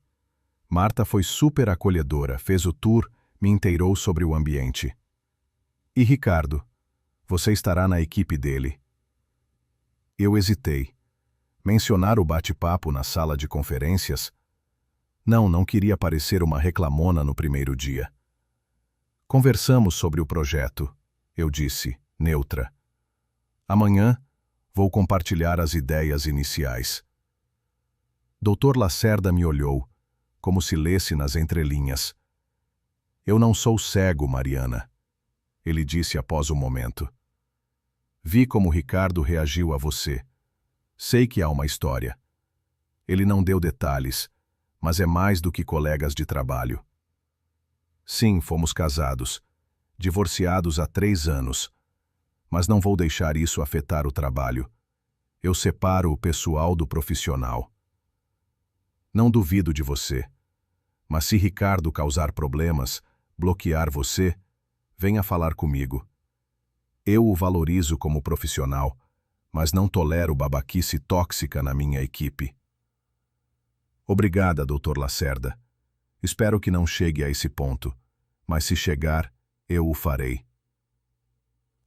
Marta foi super acolhedora, fez o tour, me inteirou sobre o ambiente. E Ricardo? Você estará na equipe dele. Eu hesitei. Mencionar o bate-papo na sala de conferências? Não queria parecer uma reclamona no primeiro dia. Conversamos sobre o projeto, eu disse, neutra. Amanhã, vou compartilhar as ideias iniciais. Dr. Lacerda me olhou, como se lesse nas entrelinhas. Eu não sou cego, Mariana, ele disse após um momento. Vi como Ricardo reagiu a você. Sei que há uma história. Ele não deu detalhes, mas é mais do que colegas de trabalho. Sim, fomos casados, divorciados há 3 anos, mas não vou deixar isso afetar o trabalho. Eu separo o pessoal do profissional. Não duvido de você, mas se Ricardo causar problemas, bloquear você, venha falar comigo. Eu o valorizo como profissional, mas não tolero babaquice tóxica na minha equipe. Obrigada, Dr. Lacerda. Espero que não chegue a esse ponto, mas se chegar, eu o farei.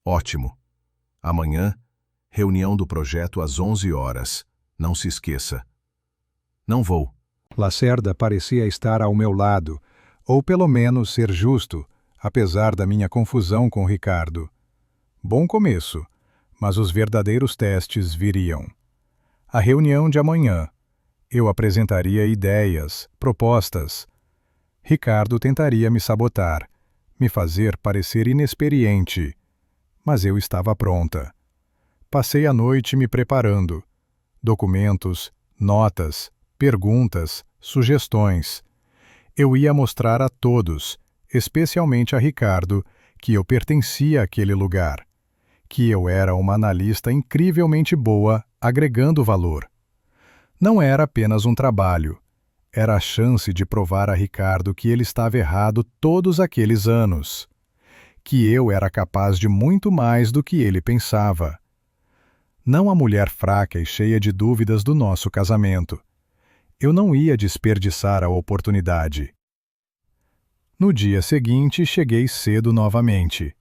Ótimo. Amanhã, reunião do projeto às 11 horas. Não se esqueça. Não vou. Lacerda parecia estar ao meu lado, ou pelo menos ser justo, apesar da minha confusão com Ricardo. Bom começo, mas os verdadeiros testes viriam. A reunião de amanhã. Eu apresentaria ideias, propostas. Ricardo tentaria me sabotar, me fazer parecer inexperiente. Mas eu estava pronta. Passei a noite me preparando. Documentos, notas, perguntas, sugestões. Eu ia mostrar a todos, especialmente a Ricardo, que eu pertencia àquele lugar, que eu era uma analista incrivelmente boa, agregando valor. Não era apenas um trabalho, era a chance de provar a Ricardo que ele estava errado todos aqueles anos, que eu era capaz de muito mais do que ele pensava. Não a mulher fraca e cheia de dúvidas do nosso casamento. Eu não ia desperdiçar a oportunidade. No dia seguinte, cheguei cedo novamente.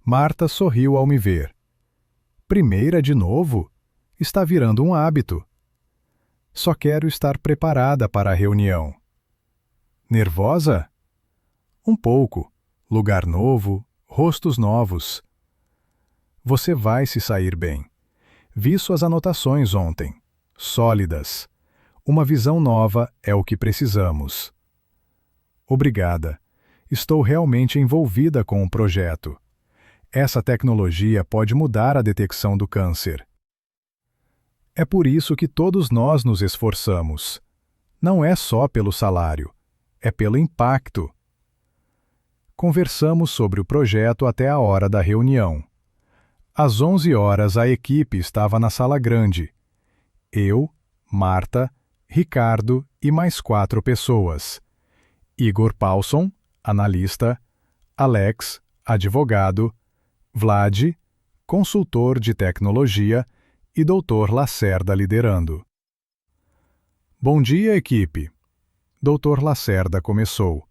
Marta sorriu ao me ver. Primeira de novo? Está virando um hábito. Só quero estar preparada para a reunião. Nervosa? Um pouco. Lugar novo, rostos novos. Você vai se sair bem. Vi suas anotações ontem. Sólidas. Uma visão nova é o que precisamos. Obrigada. Estou realmente envolvida com o projeto. Essa tecnologia pode mudar a detecção do câncer. É por isso que todos nós nos esforçamos. Não é só pelo salário, é pelo impacto. Conversamos sobre o projeto até a hora da reunião. Às 11 horas a equipe estava na sala grande. Eu, Marta, Ricardo e mais 4 pessoas. Igor Paulson, analista, Alex, advogado, Vlad, consultor de tecnologia e Dr. Lacerda liderando. Bom dia, equipe. Dr. Lacerda começou.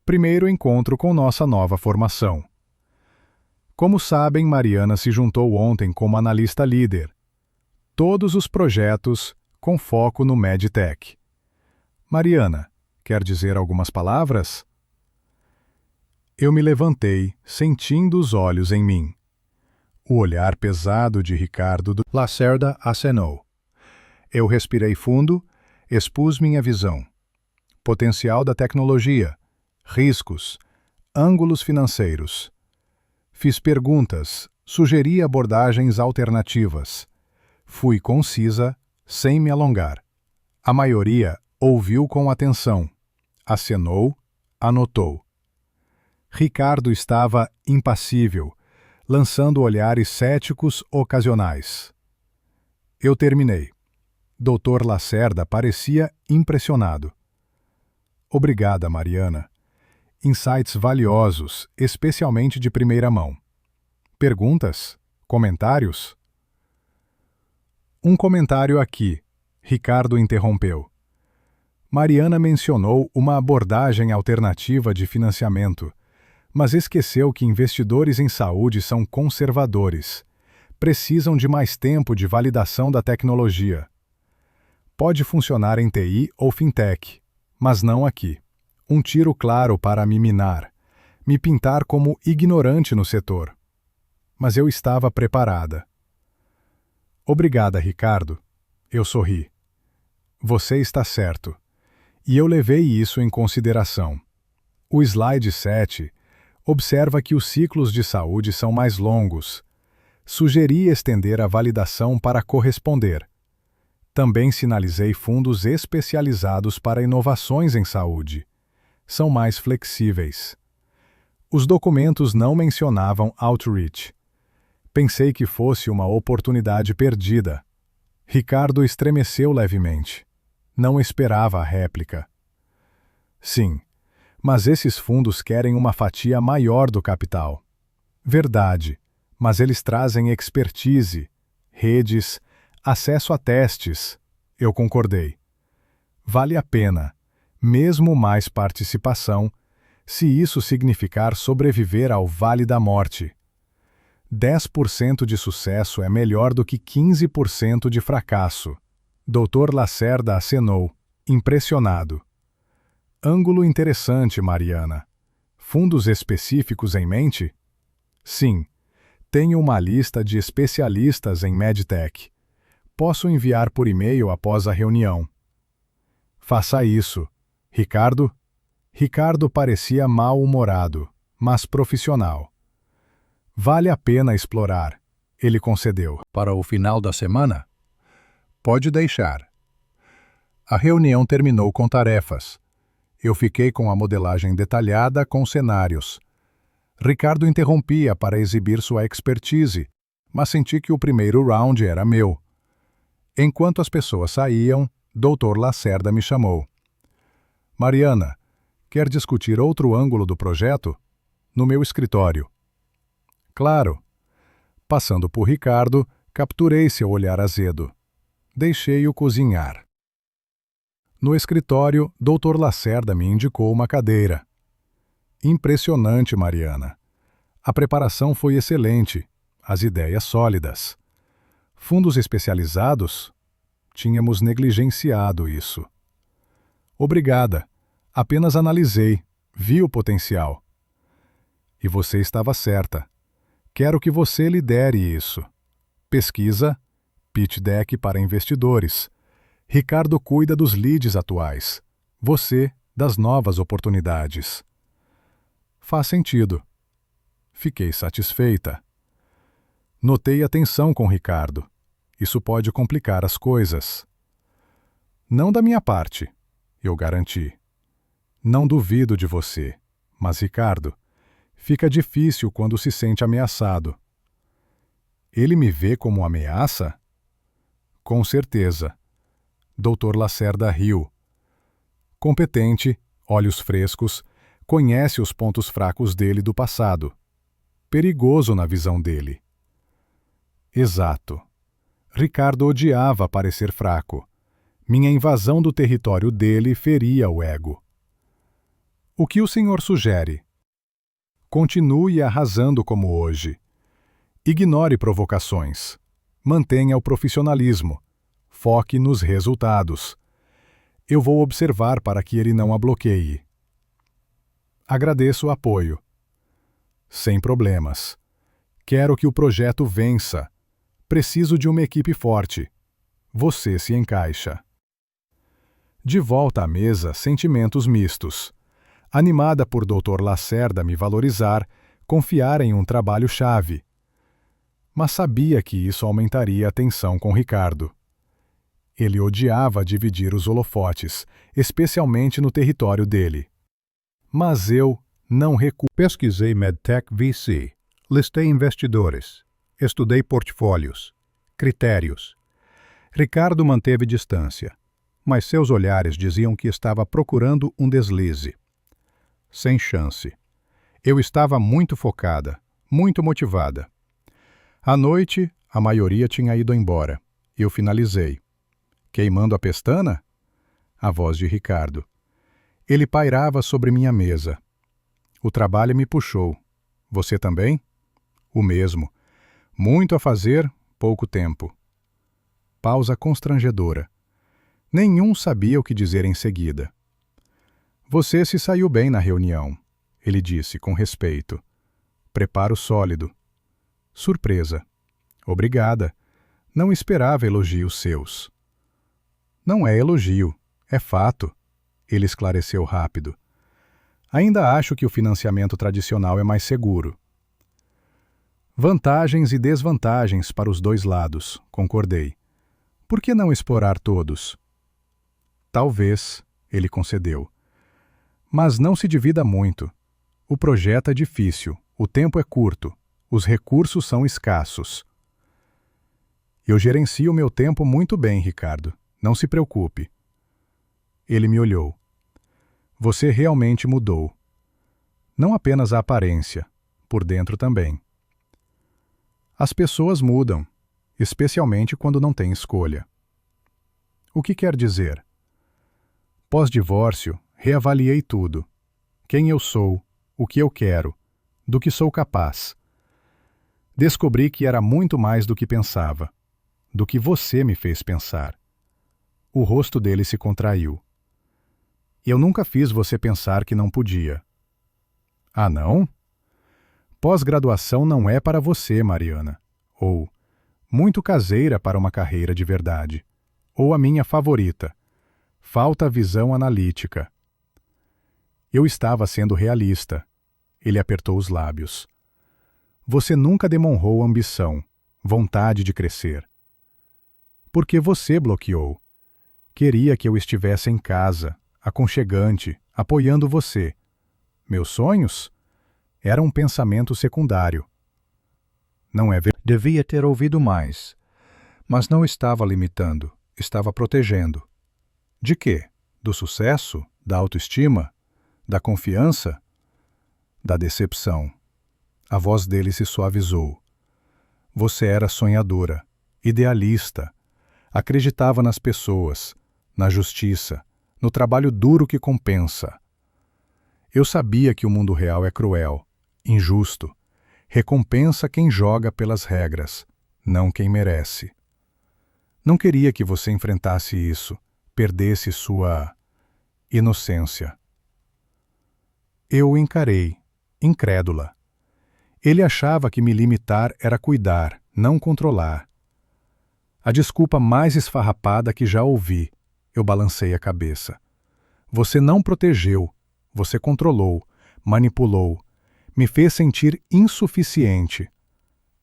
Primeiro encontro com nossa nova formação. Como sabem, Mariana se juntou ontem como analista líder. Todos os projetos com foco no MedTech. Mariana, quer dizer algumas palavras? Eu me levantei, sentindo os olhos em mim. O olhar pesado de Ricardo Lacerda acenou. Eu respirei fundo, expus minha visão. Potencial da tecnologia, riscos, ângulos financeiros. Fiz perguntas, sugeri abordagens alternativas. Fui concisa, sem me alongar. A maioria ouviu com atenção, acenou, anotou. Ricardo estava impassível, lançando olhares céticos ocasionais. Eu terminei. Dr. Lacerda parecia impressionado. Obrigada, Mariana. Insights valiosos, especialmente de primeira mão. Perguntas? Comentários? Um comentário aqui. Ricardo interrompeu. Mariana mencionou uma abordagem alternativa de financiamento, mas esqueceu que investidores em saúde são conservadores. Precisam de mais tempo de validação da tecnologia. Pode funcionar em TI ou fintech, mas não aqui. Um tiro claro para me minar, me pintar como ignorante no setor. Mas eu estava preparada. Obrigada, Ricardo. Eu sorri. Você está certo. E eu levei isso em consideração. O slide 7 observa que os ciclos de saúde são mais longos. Sugeri estender a validação para corresponder. Também sinalizei fundos especializados para inovações em saúde. São mais flexíveis. Os documentos não mencionavam outreach. Pensei que fosse uma oportunidade perdida. Ricardo estremeceu levemente. Não esperava a réplica. Sim, mas esses fundos querem uma fatia maior do capital. Verdade, mas eles trazem expertise, redes, acesso a testes. Eu concordei. Vale a pena, mesmo mais participação, se isso significar sobreviver ao Vale da Morte. 10% de sucesso é melhor do que 15% de fracasso. Dr. Lacerda acenou, impressionado. Ângulo interessante, Mariana. Fundos específicos em mente? Sim. Tenho uma lista de especialistas em MedTech. Posso enviar por e-mail após a reunião. Faça isso. Ricardo? Ricardo parecia mal-humorado, mas profissional. Vale a pena explorar. Ele concedeu. Para o final da semana? Pode deixar. A reunião terminou com tarefas. Eu fiquei com a modelagem detalhada com cenários. Ricardo interrompia para exibir sua expertise, mas senti que o primeiro round era meu. Enquanto as pessoas saíam, Dr. Lacerda me chamou. Mariana, quer discutir outro ângulo do projeto? No meu escritório. Claro. Passando por Ricardo, capturei seu olhar azedo. Deixei-o cozinhar. No escritório, Dr. Lacerda me indicou uma cadeira. Impressionante, Mariana. A preparação foi excelente, as ideias sólidas. Fundos especializados? Tínhamos negligenciado isso. Obrigada. Apenas analisei, vi o potencial. E você estava certa. Quero que você lidere isso. Pesquisa, pitch deck para investidores. Ricardo cuida dos leads atuais. Você, das novas oportunidades. Faz sentido. Fiquei satisfeita. Notei a tensão com Ricardo. Isso pode complicar as coisas. Não da minha parte, eu garanti. Não duvido de você, mas Ricardo, fica difícil quando se sente ameaçado. Ele me vê como ameaça? Com certeza. Dr. Lacerda riu. Competente, olhos frescos, conhece os pontos fracos dele do passado. Perigoso na visão dele. Exato. Ricardo odiava parecer fraco. Minha invasão do território dele feria o ego. O que o senhor sugere? Continue arrasando como hoje. Ignore provocações. Mantenha o profissionalismo. Foque nos resultados. Eu vou observar para que ele não a bloqueie. Agradeço o apoio. Sem problemas. Quero que o projeto vença. Preciso de uma equipe forte. Você se encaixa. De volta à mesa, sentimentos mistos. Animada por Dr. Lacerda me valorizar, confiar em um trabalho-chave. Mas sabia que isso aumentaria a tensão com Ricardo. Ele odiava dividir os holofotes, especialmente no território dele. Mas eu não recuo. Pesquisei MedTech VC, listei investidores, estudei portfólios, critérios. Ricardo manteve distância, mas seus olhares diziam que estava procurando um deslize. Sem chance. Eu estava muito focada, muito motivada. À noite, a maioria tinha ido embora. Eu finalizei. Queimando a pestana? a voz de Ricardo. Ele pairava sobre minha mesa. O trabalho me puxou. Você também? O mesmo. Muito a fazer, pouco tempo. Pausa constrangedora. Nenhum sabia o que dizer em seguida. Você se saiu bem na reunião, ele disse com respeito. Preparo sólido. Surpresa. Obrigada. Não esperava elogios seus. Não é elogio, é fato, ele esclareceu rápido. Ainda acho que o financiamento tradicional é mais seguro. Vantagens e desvantagens para os dois lados, concordei. Por que não explorar todos? Talvez, ele concedeu. Mas não se divida muito. O projeto é difícil, o tempo é curto, os recursos são escassos. Eu gerencio meu tempo muito bem, Ricardo. Não se preocupe. Ele me olhou. Você realmente mudou. Não apenas a aparência, por dentro também. As pessoas mudam, especialmente quando não têm escolha. O que quer dizer? Pós-divórcio, reavaliei tudo. Quem eu sou, o que eu quero, do que sou capaz. Descobri que era muito mais do que pensava, do que você me fez pensar. O rosto dele se contraiu. Eu nunca fiz você pensar que não podia. Ah, não? Pós-graduação não é para você, Mariana. Ou, muito caseira para uma carreira de verdade. Ou a minha favorita. Falta visão analítica. Eu estava sendo realista. Ele apertou os lábios. Você nunca demonstrou ambição, vontade de crescer. Porque você bloqueou. Queria que eu estivesse em casa, aconchegante, apoiando você. Meus sonhos? Era um pensamento secundário. Não é verdade? Devia ter ouvido mais. Mas não estava limitando, estava protegendo. De quê? Do sucesso? Da autoestima? Da confiança? Da decepção. A voz dele se suavizou. Você era sonhadora, idealista. Acreditava nas pessoas, na justiça, no trabalho duro que compensa. Eu sabia que o mundo real é cruel, injusto. Recompensa quem joga pelas regras, não quem merece. Não queria que você enfrentasse isso, perdesse sua inocência. Eu o encarei, incrédula. Ele achava que me limitar era cuidar, não controlar. A desculpa mais esfarrapada que já ouvi. Eu balancei a cabeça. Você não protegeu, você controlou, manipulou, me fez sentir insuficiente,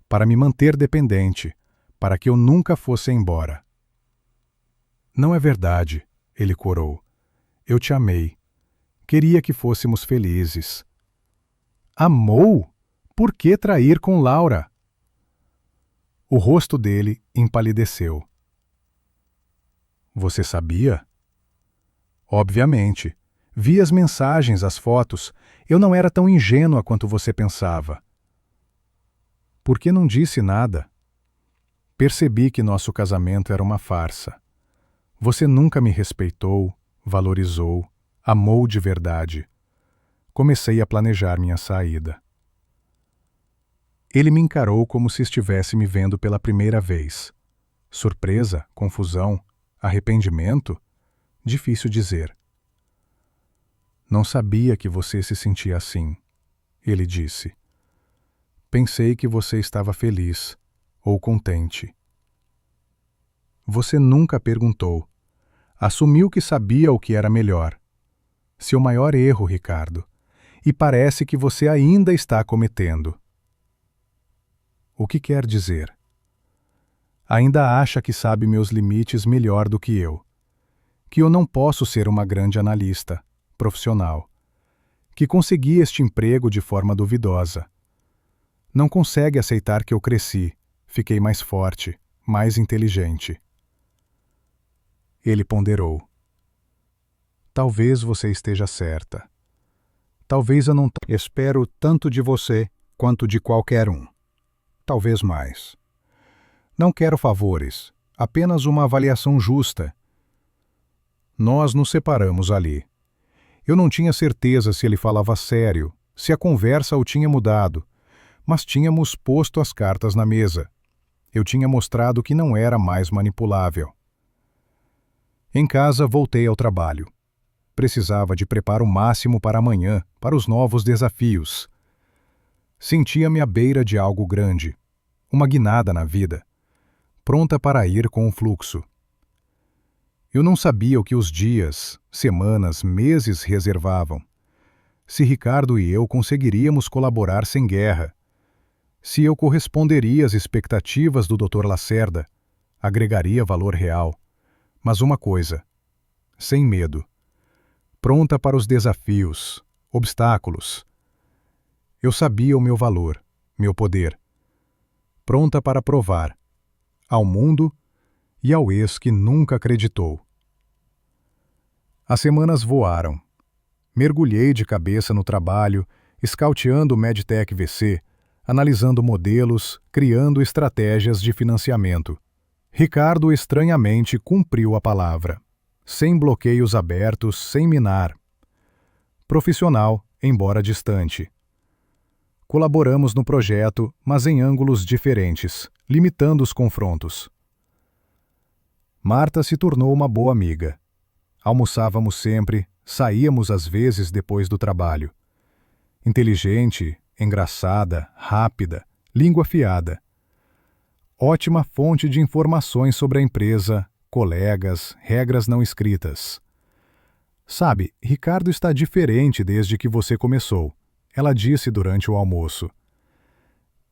para me manter dependente, para que eu nunca fosse embora. Não é verdade, ele corou. Eu te amei. Queria que fôssemos felizes. Amou? Por que trair com Laura? O rosto dele empalideceu. Você sabia? Obviamente. Vi as mensagens, as fotos. Eu não era tão ingênua quanto você pensava. Por que não disse nada? Percebi que nosso casamento era uma farsa. Você nunca me respeitou, valorizou, amou de verdade. Comecei a planejar minha saída. Ele me encarou como se estivesse me vendo pela primeira vez. Surpresa, confusão, arrependimento? Difícil dizer. Não sabia que você se sentia assim, ele disse. Pensei que você estava feliz ou contente. Você nunca perguntou. Assumiu que sabia o que era melhor. Seu maior erro, Ricardo. E parece que você ainda está cometendo. O que quer dizer? Ainda acha que sabe meus limites melhor do que eu. Que eu não posso ser uma grande analista, profissional. Que consegui este emprego de forma duvidosa. Não consegue aceitar que eu cresci, fiquei mais forte, mais inteligente. Ele ponderou. Talvez você esteja certa. Talvez eu não... Espero tanto de você quanto de qualquer um. Talvez mais. Não quero favores, apenas uma avaliação justa. Nós nos separamos ali. Eu não tinha certeza se ele falava sério, se a conversa o tinha mudado, mas tínhamos posto as cartas na mesa. Eu tinha mostrado que não era mais manipulável. Em casa, voltei ao trabalho. Precisava de preparo máximo para amanhã, para os novos desafios. Sentia-me à beira de algo grande, uma guinada na vida, pronta para ir com o fluxo. Eu não sabia o que os dias, semanas, meses reservavam. Se Ricardo e eu conseguiríamos colaborar sem guerra. Se eu corresponderia às expectativas do Dr. Lacerda, agregaria valor real. Mas uma coisa, sem medo. Pronta para os desafios, obstáculos. Eu sabia o meu valor, meu poder. Pronta para provar, ao mundo e ao ex que nunca acreditou. As semanas voaram. Mergulhei de cabeça no trabalho, escauteando o Medtech VC, analisando modelos, criando estratégias de financiamento. Ricardo estranhamente cumpriu a palavra. Sem bloqueios abertos, sem minar. Profissional, embora distante. Colaboramos no projeto, mas em ângulos diferentes, limitando os confrontos. Marta se tornou uma boa amiga. Almoçávamos sempre, saíamos às vezes depois do trabalho. Inteligente, engraçada, rápida, língua afiada. Ótima fonte de informações sobre a empresa, colegas, regras não escritas. Sabe, Ricardo está diferente desde que você começou, ela disse durante o almoço.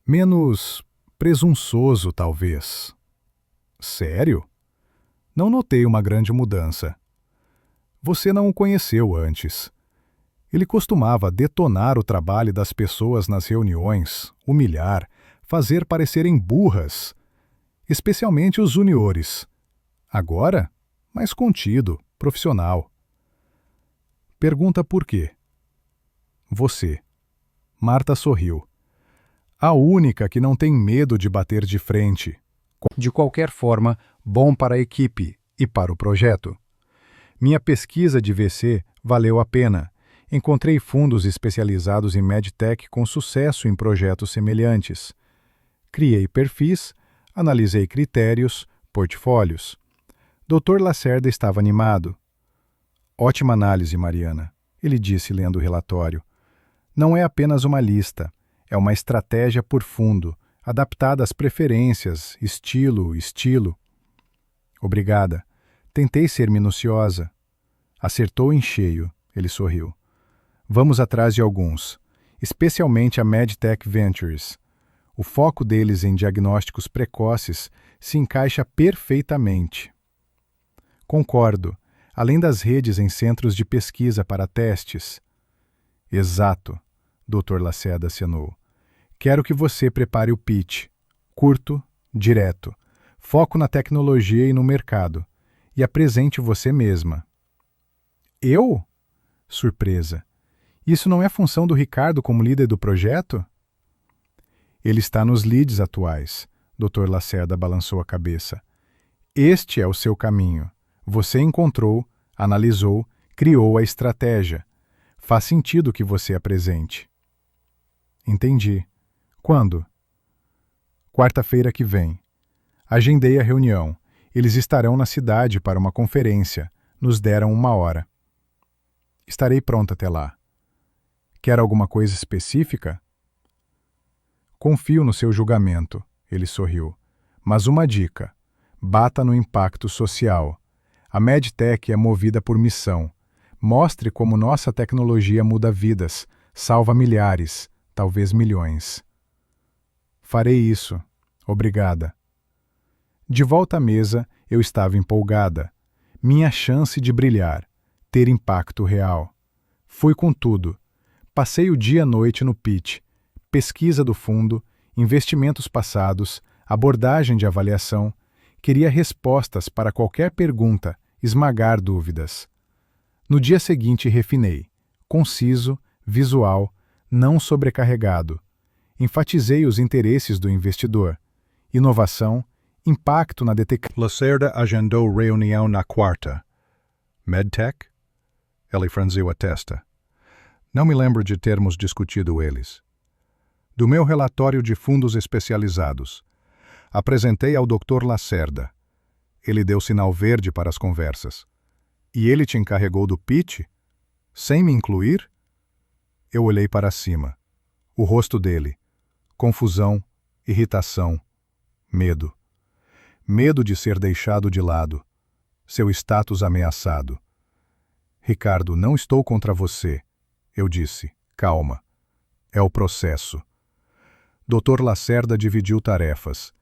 Menos presunçoso, talvez. Sério? Não notei uma grande mudança. Você não o conheceu antes. Ele costumava detonar o trabalho das pessoas nas reuniões, humilhar, fazer parecerem burras, especialmente os juniores. Agora, mais contido, profissional. Pergunta por quê? Você. Marta sorriu. A única que não tem medo de bater de frente. De qualquer forma, bom para a equipe e para o projeto. Minha pesquisa de VC valeu a pena. Encontrei fundos especializados em Medtech com sucesso em projetos semelhantes. Criei perfis, analisei critérios, portfólios. Dr. Lacerda estava animado. Ótima análise, Mariana, ele disse lendo o relatório. Não é apenas uma lista, é uma estratégia por fundo, adaptada às preferências, estilo. Obrigada. Tentei ser minuciosa. Acertou em cheio, ele sorriu. Vamos atrás de alguns, especialmente a Medtech Ventures. O foco deles em diagnósticos precoces se encaixa perfeitamente. Concordo, além das redes em centros de pesquisa para testes. Exato, Dr. Lacerda acenou. Quero que você prepare o pitch. Curto, direto. Foco na tecnologia e no mercado. E apresente você mesma. Eu? Surpresa. Isso não é função do Ricardo como líder do projeto? Ele está nos leads atuais. Dr. Lacerda balançou a cabeça. Este é o seu caminho. Você encontrou, analisou, criou a estratégia. Faz sentido que você apresente. Entendi. Quando? Quarta-feira que vem. Agendei a reunião. Eles estarão na cidade para uma conferência. Nos deram 1 hora. Estarei pronta até lá. Quer alguma coisa específica? Confio no seu julgamento, ele sorriu. Mas uma dica: bata no impacto social. A Medtech é movida por missão. Mostre como nossa tecnologia muda vidas, salva milhares, talvez milhões. Farei isso. Obrigada. De volta à mesa, eu estava empolgada. Minha chance de brilhar, ter impacto real. Fui com tudo. Passei o dia e noite no pitch, pesquisa do fundo, investimentos passados, abordagem de avaliação. Queria respostas para qualquer pergunta, esmagar dúvidas. No dia seguinte refinei, conciso, visual, não sobrecarregado. Enfatizei os interesses do investidor. Inovação, impacto na detecção. Lacerda agendou reunião na quarta. MedTech? Ele franziu a testa. Não me lembro de termos discutido eles. Do meu relatório de fundos especializados, apresentei ao Dr. Lacerda. Ele deu sinal verde para as conversas. E ele te encarregou do pitch? Sem me incluir? Eu olhei para cima. O rosto dele. Confusão, irritação, medo. Medo de ser deixado de lado. Seu status ameaçado. Ricardo, não estou contra você. Eu disse, calma. É o processo. Dr. Lacerda dividiu tarefas.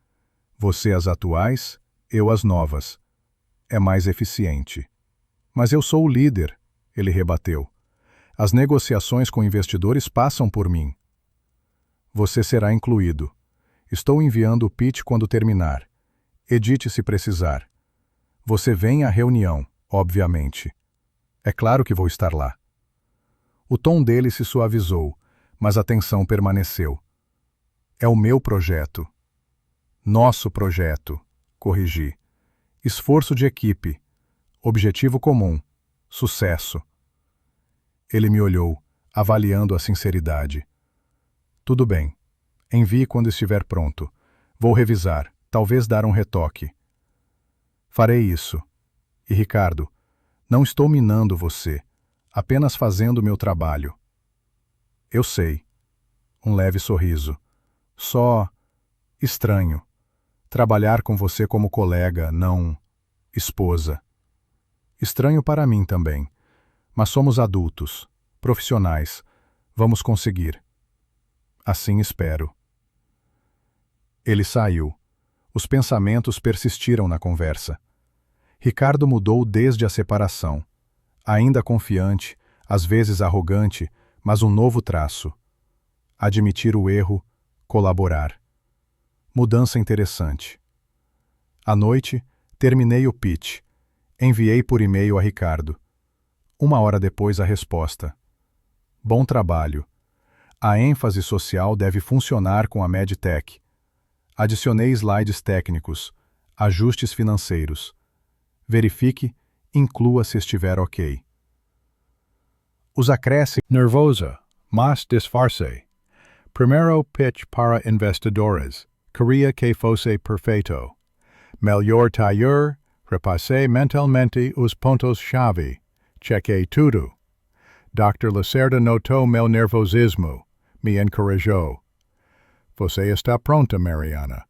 Você as atuais, eu as novas. É mais eficiente. Mas eu sou o líder, ele rebateu. As negociações com investidores passam por mim. Você será incluído. Estou enviando o pitch quando terminar. Edite se precisar. Você vem à reunião, obviamente. É claro que vou estar lá. O tom dele se suavizou, mas a tensão permaneceu. É o meu projeto. Nosso projeto, corrigi. Esforço de equipe. Objetivo comum. Sucesso. Ele me olhou, avaliando a sinceridade. Tudo bem. Envie quando estiver pronto. Vou revisar, talvez dar um retoque. Farei isso. E Ricardo, não estou minando você, apenas fazendo meu trabalho. Eu sei. Um leve sorriso. Só estranho. Trabalhar com você como colega, não esposa. Estranho para mim também. Mas somos adultos, profissionais. Vamos conseguir. Assim espero. Ele saiu. Os pensamentos persistiram na conversa. Ricardo mudou desde a separação. Ainda confiante, às vezes arrogante, mas um novo traço. Admitir o erro, colaborar. Mudança interessante. À noite, terminei o pitch. Enviei por e-mail a Ricardo. 1 hora depois a resposta. Bom trabalho. A ênfase social deve funcionar com a MedTech. Adicionei slides técnicos, ajustes financeiros. Verifique, inclua se estiver ok. Os acréscimos. Nervosa, mas disfarce. Primeiro pitch para investidores. Queria que fosse perfeito. Melhor taller, repassei mentalmente os pontos-chave. Chequei tudo. Dr. Lacerda notou meu nervosismo. Me encorajou. Você está pronta, Mariana.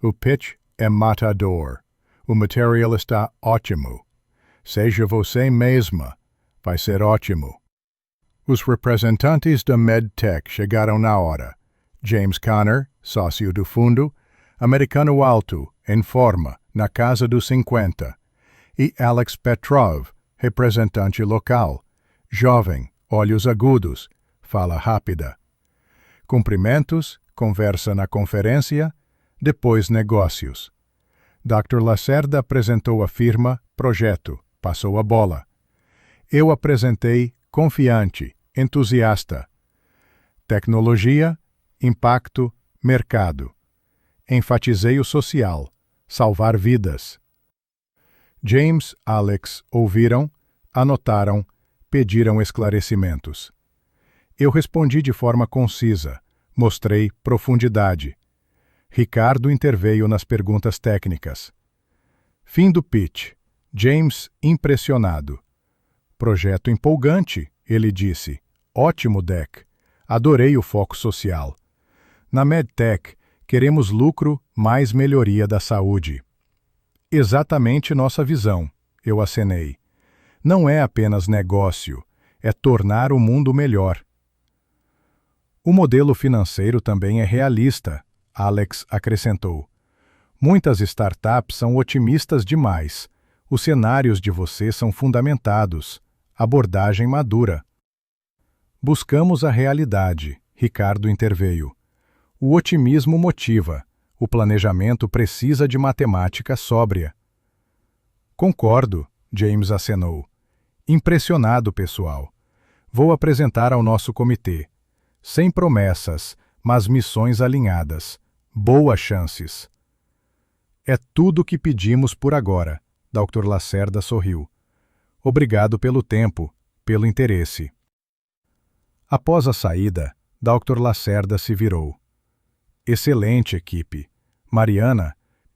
O pitch é matador. O material está ótimo. Seja você mesma. Vai ser ótimo. Os representantes da MedTech chegaram na hora. James Conner, sócio do fundo, americano alto, em forma, na casa dos 50, e Alex Petrov, representante local, jovem, olhos agudos, fala rápida. Cumprimentos, conversa na conferência, depois negócios. Dr. Lacerda apresentou a firma, projeto, passou a bola. Eu apresentei, confiante, entusiasta. Tecnologia, impacto, mercado. Enfatizei o social, salvar vidas. James, Alex ouviram, anotaram, pediram esclarecimentos. Eu respondi de forma concisa, mostrei profundidade. Ricardo interveio nas perguntas técnicas. Fim do pitch. James impressionado. Projeto empolgante, ele disse. Ótimo deck. Adorei o foco social. Na MedTech, queremos lucro mais melhoria da saúde. Exatamente nossa visão, eu acenei. Não é apenas negócio, é tornar o mundo melhor. O modelo financeiro também é realista, Alex acrescentou. Muitas startups são otimistas demais. Os cenários de você são fundamentados. Abordagem madura. Buscamos a realidade, Ricardo interveio. O otimismo motiva. O planejamento precisa de matemática sóbria. Concordo, James acenou. Impressionado, pessoal. Vou apresentar ao nosso comitê. Sem promessas, mas missões alinhadas. Boas chances. É tudo o que pedimos por agora, Dr. Lacerda sorriu. Obrigado pelo tempo, pelo interesse. Após a saída, Dr. Lacerda se virou. Excelente equipe. Mariana,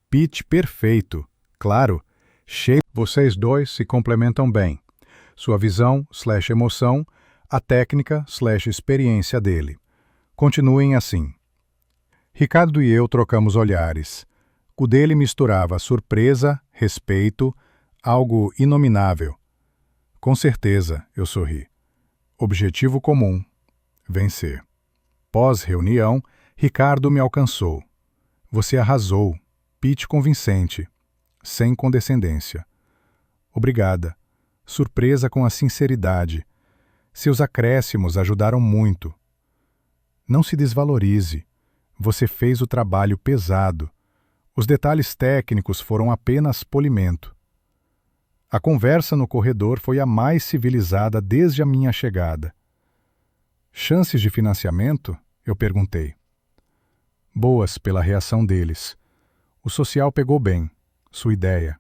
pitch perfeito. Claro, cheio. Vocês dois se complementam bem. Sua visão/emoção, a técnica/experiência dele. Continuem assim. Ricardo e eu trocamos olhares. O dele misturava surpresa, respeito, algo inominável. Com certeza, eu sorri. Objetivo comum: vencer. Pós-reunião, Ricardo me alcançou. Você arrasou. Pitch convincente. Sem condescendência. Obrigada. Surpresa com a sinceridade. Seus acréscimos ajudaram muito. Não se desvalorize. Você fez o trabalho pesado. Os detalhes técnicos foram apenas polimento. A conversa no corredor foi a mais civilizada desde a minha chegada. Chances de financiamento? Eu perguntei. Boas pela reação deles. O social pegou bem. Sua ideia.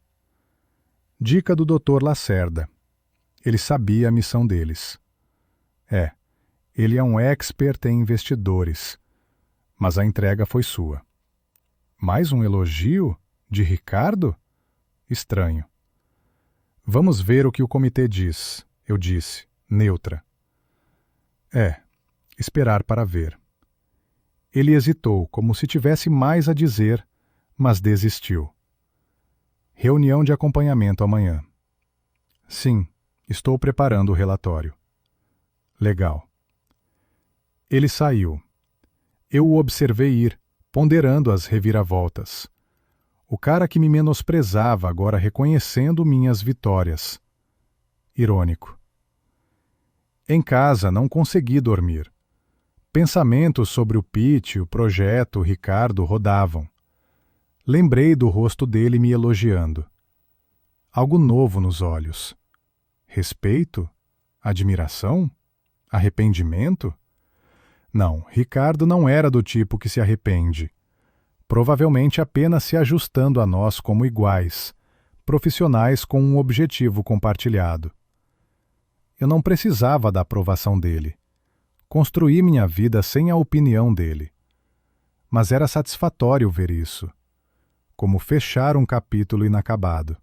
Dica do Dr. Lacerda. Ele sabia a missão deles. Ele é um expert em investidores. Mas a entrega foi sua. Mais um elogio? De Ricardo? Estranho. Vamos ver o que o comitê diz, eu disse, neutra. Esperar para ver. Ele hesitou, como se tivesse mais a dizer, mas desistiu. Reunião de acompanhamento amanhã. Sim, estou preparando o relatório. Legal. Ele saiu. Eu o observei ir, ponderando as reviravoltas. O cara que me menosprezava agora reconhecendo minhas vitórias. Irônico. Em casa não consegui dormir. Pensamentos sobre o pitch, o projeto, o Ricardo rodavam. Lembrei do rosto dele me elogiando. Algo novo nos olhos. Respeito? Admiração? Arrependimento? Não, Ricardo não era do tipo que se arrepende. Provavelmente apenas se ajustando a nós como iguais, profissionais com um objetivo compartilhado. Eu não precisava da aprovação dele. Construí minha vida sem a opinião dele. Mas era satisfatório ver isso. Como fechar um capítulo inacabado.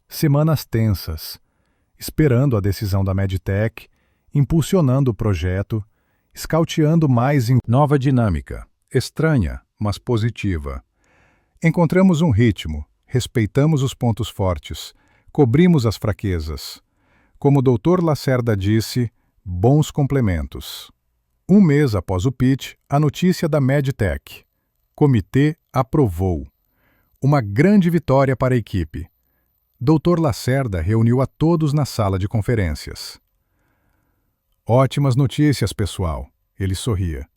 Semanas tensas, esperando a decisão da Medtech, impulsionando o projeto, escauteando mais nova dinâmica, estranha, mas positiva. Encontramos um ritmo, respeitamos os pontos fortes, cobrimos as fraquezas. Como o Dr. Lacerda disse, bons complementos. Um mês após o pitch, a notícia da Medtech. Comitê aprovou. Uma grande vitória para a equipe. Dr. Lacerda reuniu a todos na sala de conferências. Ótimas notícias, pessoal. Ele sorria.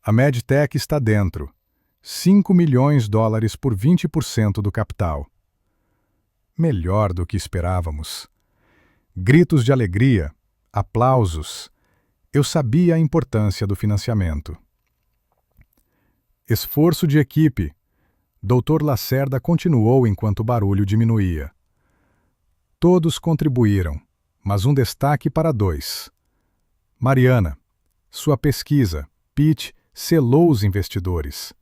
A Medtech está dentro. $5 milhões por 20% do capital. Melhor do que esperávamos. Gritos de alegria, aplausos. Eu sabia a importância do financiamento. Esforço de equipe. Dr. Lacerda continuou enquanto o barulho diminuía. Todos contribuíram, mas um destaque para dois. Mariana, sua pesquisa, pitch, selou os investidores.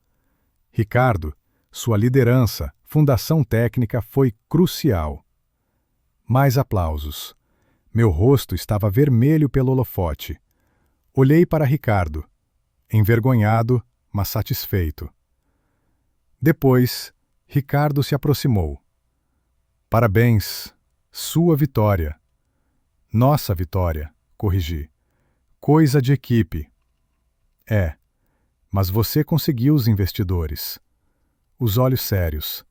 Ricardo, sua liderança, fundação técnica foi crucial. Mais aplausos. Meu rosto estava vermelho pelo holofote. Olhei para Ricardo, envergonhado, mas satisfeito. Depois, Ricardo se aproximou. Parabéns, sua vitória. Nossa vitória, corrigi. Coisa de equipe. Mas você conseguiu os investidores. Os olhos sérios.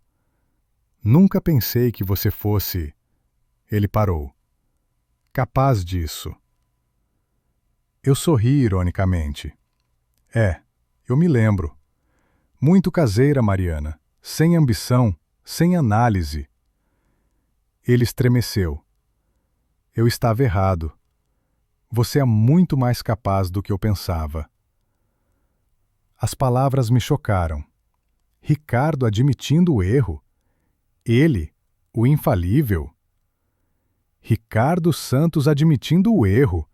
Nunca pensei que você fosse... Ele parou. Capaz disso. Eu sorri ironicamente. Eu me lembro. Muito caseira, Mariana. Sem ambição, sem análise. Ele estremeceu. Eu estava errado. Você é muito mais capaz do que eu pensava. As palavras me chocaram. Ricardo admitindo o erro. Ele, o infalível. Ricardo Santos admitindo o erro.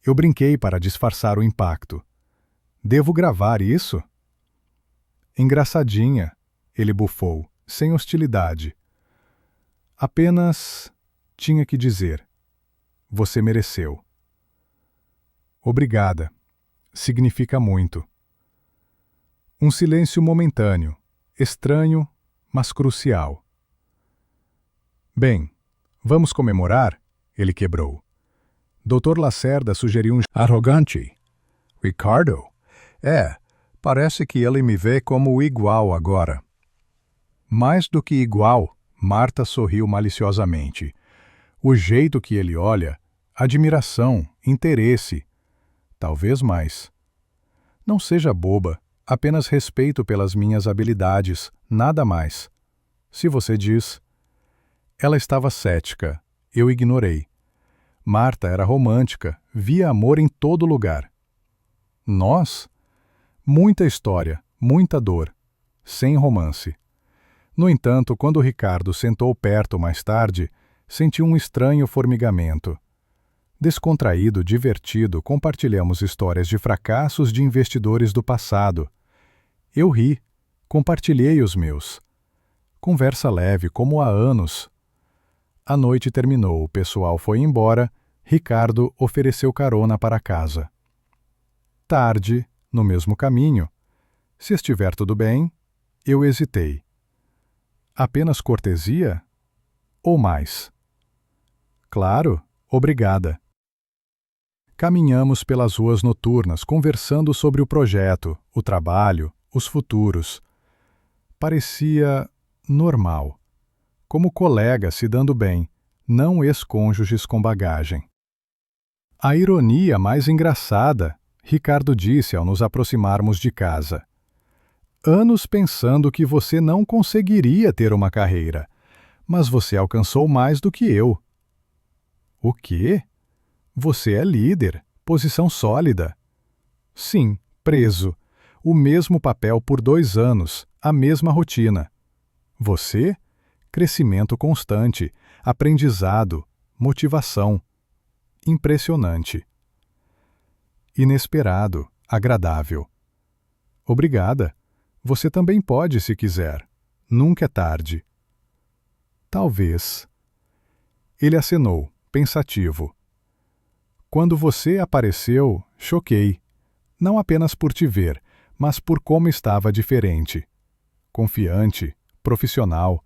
Eu brinquei para disfarçar o impacto. Devo gravar isso? Engraçadinha, ele bufou, sem hostilidade. Apenas tinha que dizer. Você mereceu. Obrigada. Significa muito. Um silêncio momentâneo, estranho, mas crucial. Bem, vamos comemorar? Ele quebrou. Dr. Lacerda sugeriu um Arrogante. Ricardo? Parece que ele me vê como igual agora. Mais do que igual, Marta sorriu maliciosamente. O jeito que ele olha, admiração, interesse, talvez mais. Não seja boba, apenas respeito pelas minhas habilidades, nada mais. Se você diz... Ela estava cética, eu ignorei. Marta era romântica, via amor em todo lugar. Nós? Muita história, muita dor, sem romance. No entanto, quando Ricardo sentou perto mais tarde, senti um estranho formigamento. Descontraído, divertido, compartilhamos histórias de fracassos de investidores do passado. Eu ri, compartilhei os meus. Conversa leve, como há anos. A noite terminou, o pessoal foi embora, Ricardo ofereceu carona para casa. Tarde, no mesmo caminho. Se estiver tudo bem, eu hesitei. Apenas cortesia? Ou mais? Claro, obrigada. Caminhamos pelas ruas noturnas, conversando sobre o projeto, o trabalho, os futuros. Parecia normal. Como colegas se dando bem, não ex-cônjuges com bagagem. A ironia mais engraçada, Ricardo disse ao nos aproximarmos de casa. Anos pensando que você não conseguiria ter uma carreira, mas você alcançou mais do que eu. O quê? Você é líder, posição sólida. Sim, preso. O mesmo papel por 2 anos, a mesma rotina. Você? Crescimento constante, aprendizado, motivação. Impressionante. Inesperado, agradável. Obrigada. Você também pode se quiser. Nunca é tarde. Talvez. Ele acenou, pensativo. Quando você apareceu, choquei. Não apenas por te ver, mas por como estava diferente. Confiante, profissional,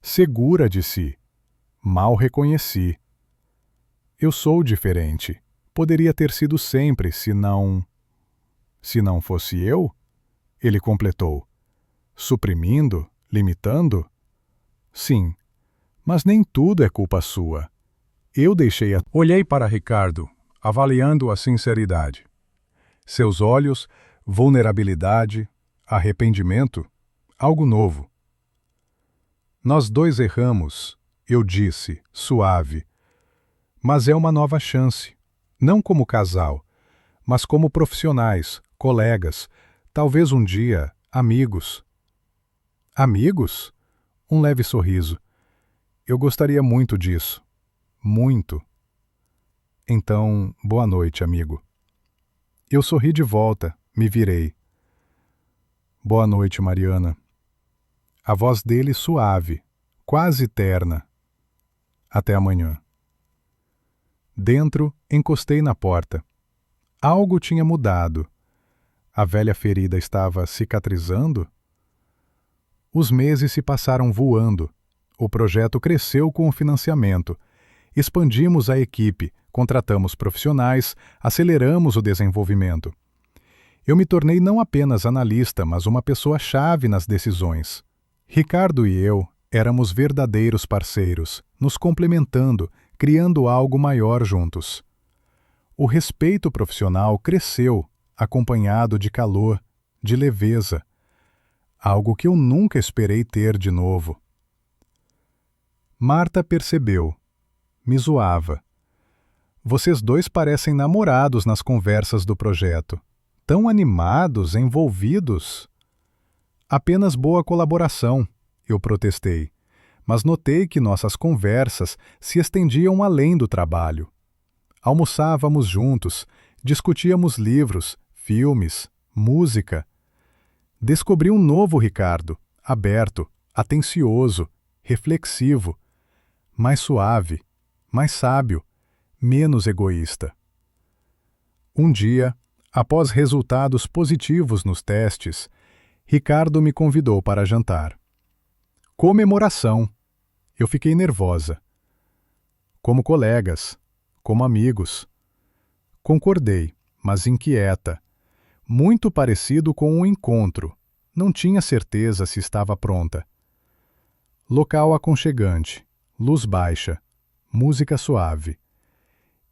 segura de si. Mal reconheci. Eu sou diferente. Poderia ter sido sempre, se não... Se não fosse eu? Ele completou. Suprimindo? Limitando? Sim, mas nem tudo é culpa sua. Eu deixei a... Olhei para Ricardo, avaliando a sinceridade. Seus olhos, vulnerabilidade, arrependimento, algo novo. Nós dois erramos, eu disse, suave. Mas é uma nova chance, não como casal, mas como profissionais, colegas, talvez um dia, amigos. Amigos? Um leve sorriso. Eu gostaria muito disso. Muito. Então, boa noite, amigo. Eu sorri de volta, me virei. Boa noite, Mariana. A voz dele suave, quase terna. Até amanhã. Dentro, encostei na porta. Algo tinha mudado. A velha ferida estava cicatrizando? Os meses se passaram voando. O projeto cresceu com o financiamento. Expandimos a equipe, contratamos profissionais, aceleramos o desenvolvimento. Eu me tornei não apenas analista, mas uma pessoa-chave nas decisões. Ricardo e eu éramos verdadeiros parceiros, nos complementando, criando algo maior juntos. O respeito profissional cresceu, acompanhado de calor, de leveza. Algo que eu nunca esperei ter de novo. Marta percebeu. Me zoava. Vocês dois parecem namorados nas conversas do projeto. Tão animados, envolvidos. Apenas boa colaboração, eu protestei. mas notei que nossas conversas se estendiam além do trabalho. Almoçávamos juntos, discutíamos livros, filmes, música. Descobri um novo Ricardo, aberto, atencioso, reflexivo, mais suave, mais sábio, menos egoísta. Um dia, após resultados positivos nos testes, Ricardo me convidou para jantar. Comemoração! Eu fiquei nervosa. Como colegas, como amigos. Concordei, mas inquieta. Muito parecido com um encontro. Não tinha certeza se estava pronta. Local aconchegante, luz baixa, música suave.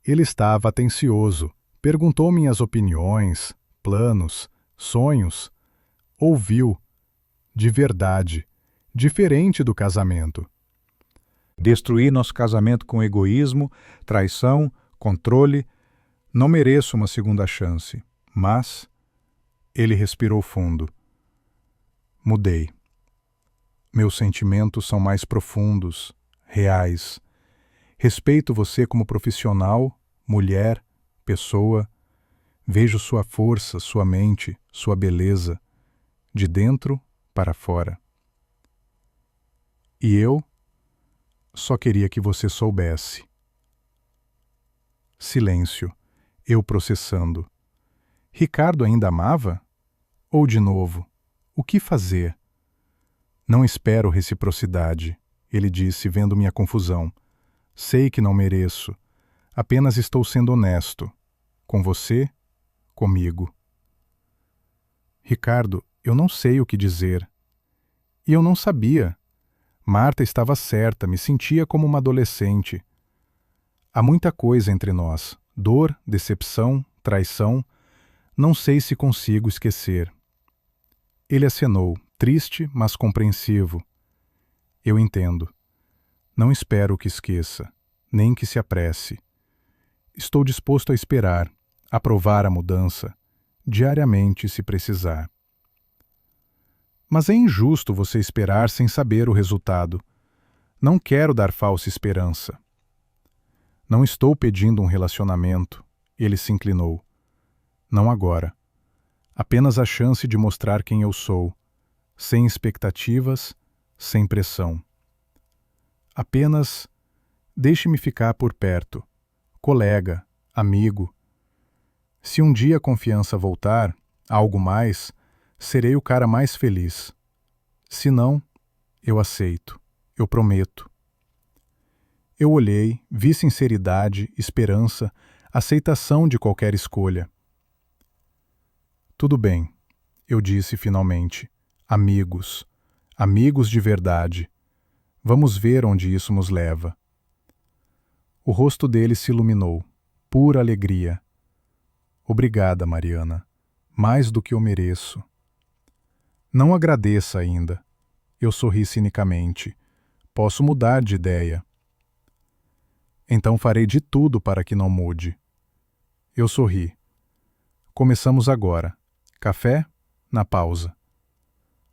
Ele estava atencioso, perguntou minhas opiniões, planos, sonhos. Ouviu, de verdade, diferente do casamento. Destruir nosso casamento com egoísmo, traição, controle. Não mereço uma segunda chance, mas... Ele respirou fundo. Mudei. Meus sentimentos são mais profundos, reais. Respeito você como profissional, mulher, pessoa. Vejo sua força, sua mente, sua beleza, de dentro para fora. E eu só queria que você soubesse. Silêncio, eu processando. Ricardo ainda amava? Ou de novo, o que fazer? Não espero reciprocidade, ele disse, vendo minha confusão. Sei que não mereço. Apenas estou sendo honesto. Com você, comigo. Ricardo, eu não sei o que dizer. E eu não sabia. Marta estava certa, me sentia como uma adolescente. Há muita coisa entre nós. Dor, decepção, traição. Não sei se consigo esquecer. Ele acenou, triste, mas compreensivo. Eu entendo. Não espero que esqueça, nem que se apresse. Estou disposto a esperar, a provar a mudança, diariamente se precisar. Mas é injusto você esperar sem saber o resultado. Não quero dar falsa esperança. Não estou pedindo um relacionamento. Ele se inclinou. Não agora. Apenas a chance de mostrar quem eu sou, sem expectativas, sem pressão. Apenas deixe-me ficar por perto, colega, amigo. Se um dia a confiança voltar, algo mais, serei o cara mais feliz. Se não, eu aceito, eu prometo. Eu olhei, vi sinceridade, esperança, aceitação de qualquer escolha. Tudo bem, eu disse finalmente. Amigos, amigos de verdade. Vamos ver onde isso nos leva. O rosto dele se iluminou, pura alegria. Obrigada, Mariana, mais do que eu mereço. Não agradeça ainda. Eu sorri cinicamente. Posso mudar de ideia. Então farei de tudo para que não mude. Eu sorri. Começamos agora. Café? Na pausa.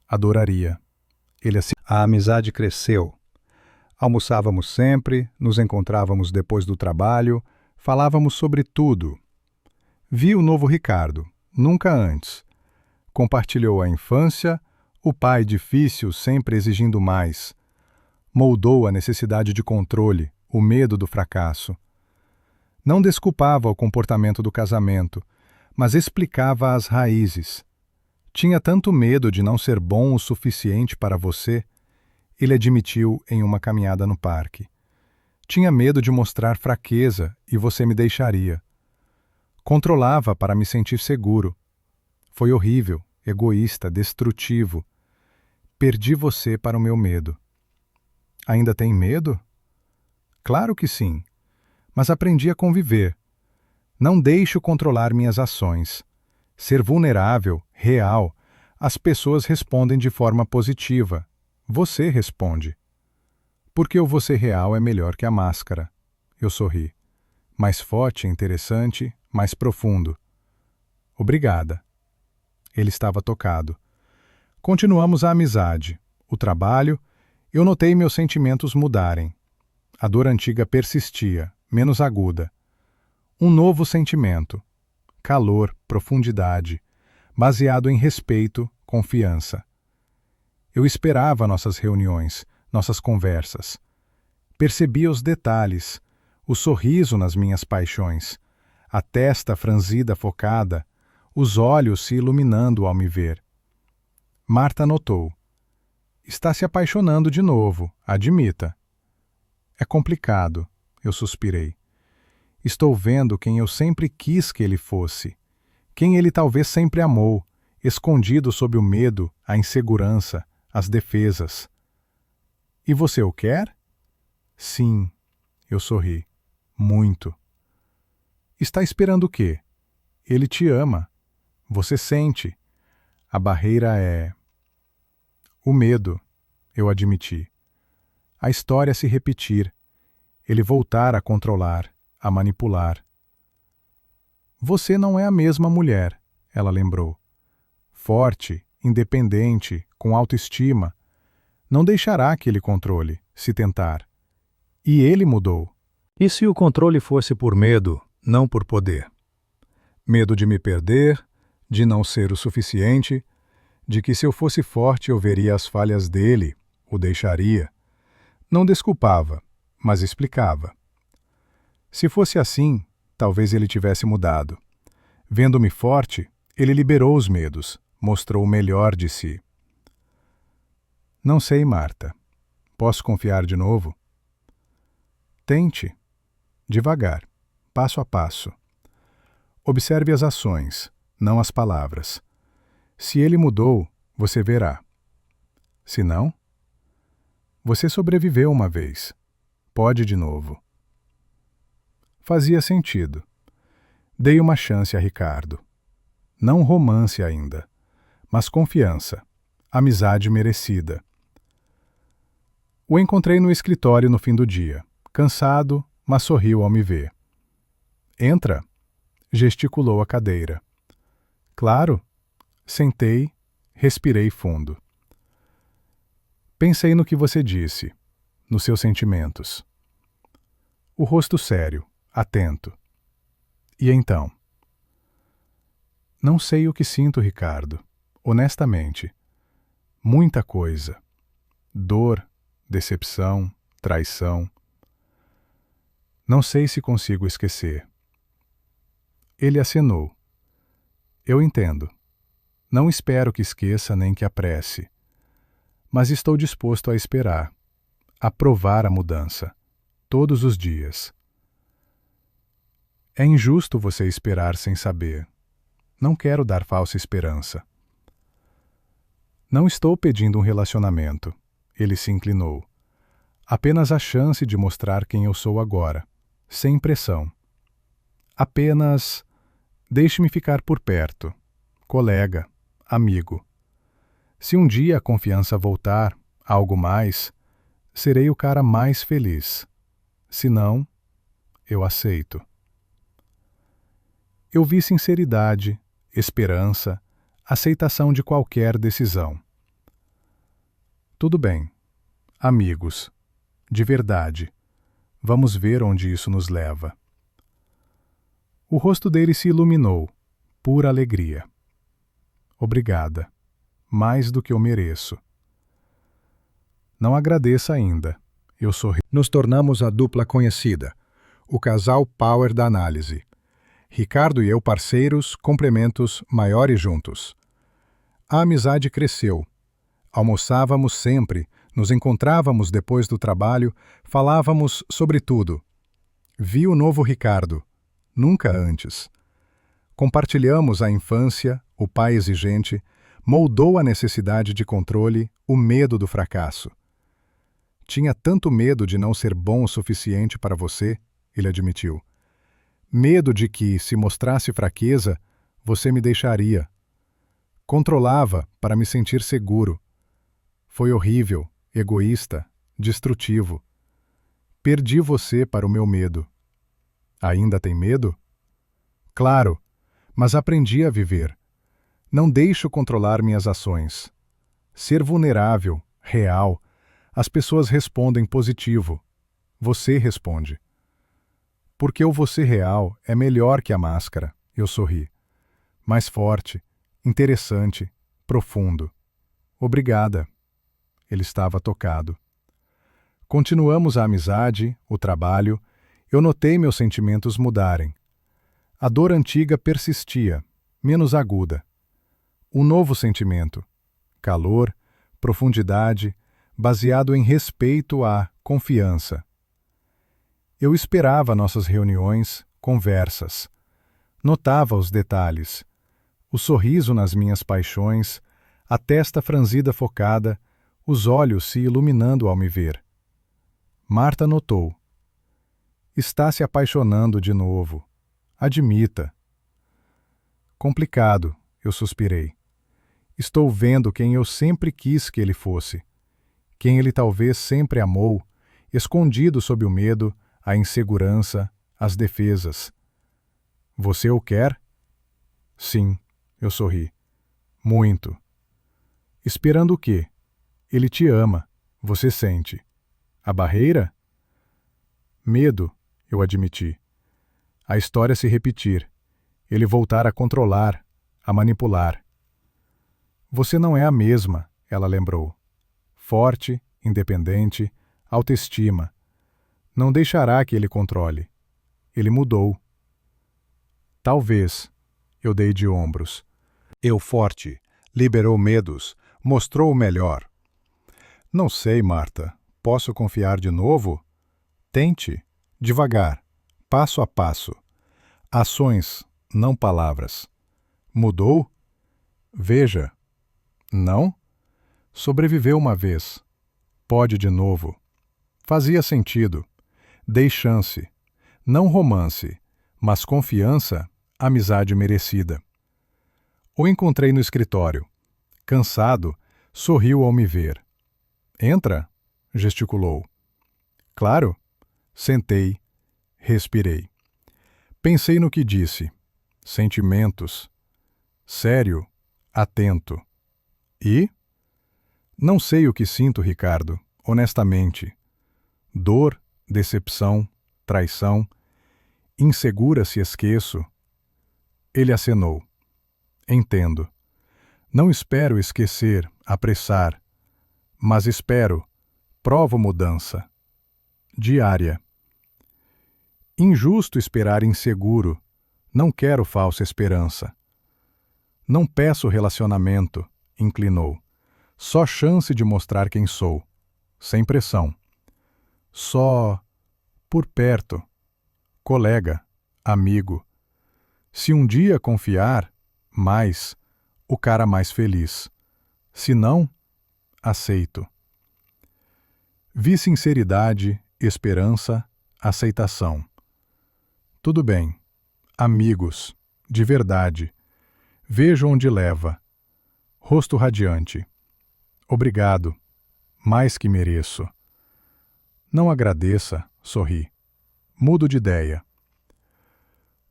Adoraria. A amizade cresceu. Almoçávamos sempre, nos encontrávamos depois do trabalho, falávamos sobre tudo. Vi o novo Ricardo, nunca antes. Compartilhou a infância, o pai difícil sempre exigindo mais. Moldou a necessidade de controle, o medo do fracasso. Não desculpava o comportamento do casamento, mas explicava as raízes. Tinha tanto medo de não ser bom o suficiente para você, ele admitiu em uma caminhada no parque. Tinha medo de mostrar fraqueza e você me deixaria. Controlava para me sentir seguro. Foi horrível, egoísta, destrutivo. Perdi você para o meu medo. Ainda tem medo? Claro que sim, mas aprendi a conviver. Não deixo controlar minhas ações. Ser vulnerável, real, as pessoas respondem de forma positiva. Você responde. Porque o você real é melhor que a máscara. Eu sorri. Mais forte, interessante, mais profundo. Obrigada. Ele estava tocado. Continuamos a amizade, o trabalho. Eu notei meus sentimentos mudarem. A dor antiga persistia, menos aguda. Um novo sentimento. Calor, profundidade, baseado em respeito, confiança. Eu esperava nossas reuniões, nossas conversas. Percebia os detalhes, o sorriso nas minhas paixões, a testa franzida focada, os olhos se iluminando ao me ver. Marta notou. Está se apaixonando de novo, admita. É complicado, eu suspirei. Estou vendo quem eu sempre quis que ele fosse, quem ele talvez sempre amou, escondido sob o medo, a insegurança, as defesas. E você o quer? Sim, eu sorri. Muito. Está esperando o quê? Ele te ama. Você sente. A barreira é... O medo, eu admiti. A história se repetir. Ele voltar a controlar, a manipular. Você não é a mesma mulher, ela lembrou. Forte, independente, com autoestima. Não deixará que ele controle, se tentar. E ele mudou. E se o controle fosse por medo, não por poder? Medo de me perder, de não ser o suficiente, de que se eu fosse forte eu veria as falhas dele, o deixaria. Não desculpava, mas explicava. Se fosse assim, talvez ele tivesse mudado. Vendo-me forte, ele liberou os medos, mostrou o melhor de si. Não sei, Marta. Posso confiar de novo? Tente. Devagar, passo a passo. Observe as ações, não as palavras. Se ele mudou, você verá. Se não, você sobreviveu uma vez. Pode de novo. Fazia sentido. Dei uma chance a Ricardo. Não romance ainda, mas confiança, amizade merecida. O encontrei no escritório no fim do dia, cansado, mas sorriu ao me ver. Entra, gesticulou a cadeira. Claro, sentei, respirei fundo. Pensei no que você disse, nos seus sentimentos. O rosto sério, atento. E então? Não sei o que sinto, Ricardo, honestamente. Muita coisa. Dor, decepção, traição. Não sei se consigo esquecer. Ele acenou. Eu entendo. Não espero que esqueça nem que apresse. Mas estou disposto a esperar, a provar a mudança, todos os dias. É injusto você esperar sem saber. Não quero dar falsa esperança. Não estou pedindo um relacionamento. Ele se inclinou. Apenas a chance de mostrar quem eu sou agora, sem pressão. Apenas deixe-me ficar por perto, colega, amigo. Se um dia a confiança voltar, algo mais, serei o cara mais feliz. Se não, eu aceito. Eu vi sinceridade, esperança, aceitação de qualquer decisão. Tudo bem. Amigos. De verdade. Vamos ver onde isso nos leva. O rosto dele se iluminou, pura alegria. Obrigada. Mais do que eu mereço. Não agradeça ainda. Eu sorri. Nos tornamos a dupla conhecida, o casal power da análise. Ricardo e eu parceiros, complementos, maiores juntos. A amizade cresceu. Almoçávamos sempre, nos encontrávamos depois do trabalho, falávamos sobre tudo. Vi o novo Ricardo, nunca antes. Compartilhamos a infância, o pai exigente, moldou a necessidade de controle, o medo do fracasso. Tinha tanto medo de não ser bom o suficiente para você, ele admitiu. Medo de que, se mostrasse fraqueza, você me deixaria. Controlava para me sentir seguro. Foi horrível, egoísta, destrutivo. Perdi você para o meu medo. Ainda tem medo? Claro, mas aprendi a viver. Não deixo controlar minhas ações. Ser vulnerável, real, As pessoas respondem positivo. Você responde. Porque o você real é melhor que a máscara, eu sorri. Mais forte, interessante, profundo. Obrigada. Ele estava tocado. Continuamos a amizade, o trabalho. Eu notei meus sentimentos mudarem. A dor antiga persistia, menos aguda. Um novo sentimento. Calor, profundidade, baseado em respeito à confiança. Eu esperava nossas reuniões, conversas. Notava os detalhes. O sorriso nas minhas paixões, a testa franzida focada, os olhos se iluminando ao me ver. Marta notou. Está se apaixonando de novo. Admita. Complicado, eu suspirei. Estou vendo quem eu sempre quis que ele fosse. Quem ele talvez sempre amou, escondido sob o medo, a insegurança, as defesas. Você o quer? Sim, eu sorri. Muito. Esperando o quê? Ele te ama, você sente. A barreira? Medo, eu admiti. A história se repetir. Ele voltar a controlar, a manipular. Você não é a mesma, ela lembrou. Forte, independente, autoestima. Não deixará que ele controle. Ele mudou. Talvez, eu dei de ombros. Eu forte, liberou medos, mostrou o melhor. Não sei, Marta. Posso confiar de novo? Tente, devagar, passo a passo. Ações, não palavras. Mudou? Veja. Não? Sobreviveu uma vez. Pode de novo. Fazia sentido. Dei chance. Não romance, mas confiança, amizade merecida. O encontrei no escritório. Cansado, sorriu ao me ver. Entra, gesticulou. Claro. Sentei, respirei. Pensei no que disse. Sentimentos. Sério, atento. E? Não sei o que sinto, Ricardo, honestamente. Dor, decepção, traição. Insegura se esqueço. Ele acenou. Entendo. Não espero esquecer, apressar. Mas espero, provo mudança. Diária. Injusto esperar inseguro. Não quero falsa esperança. Não peço relacionamento, inclinou. Só chance de mostrar quem sou. Sem pressão. Só por perto. Colega, amigo. Se um dia confiar, mais, o cara mais feliz. Se não, aceito. Vi sinceridade, esperança, aceitação. Tudo bem. Amigos, de verdade. Vejo onde leva. Rosto radiante. Obrigado. Mais que mereço. Não agradeça, sorri. Mudo de ideia.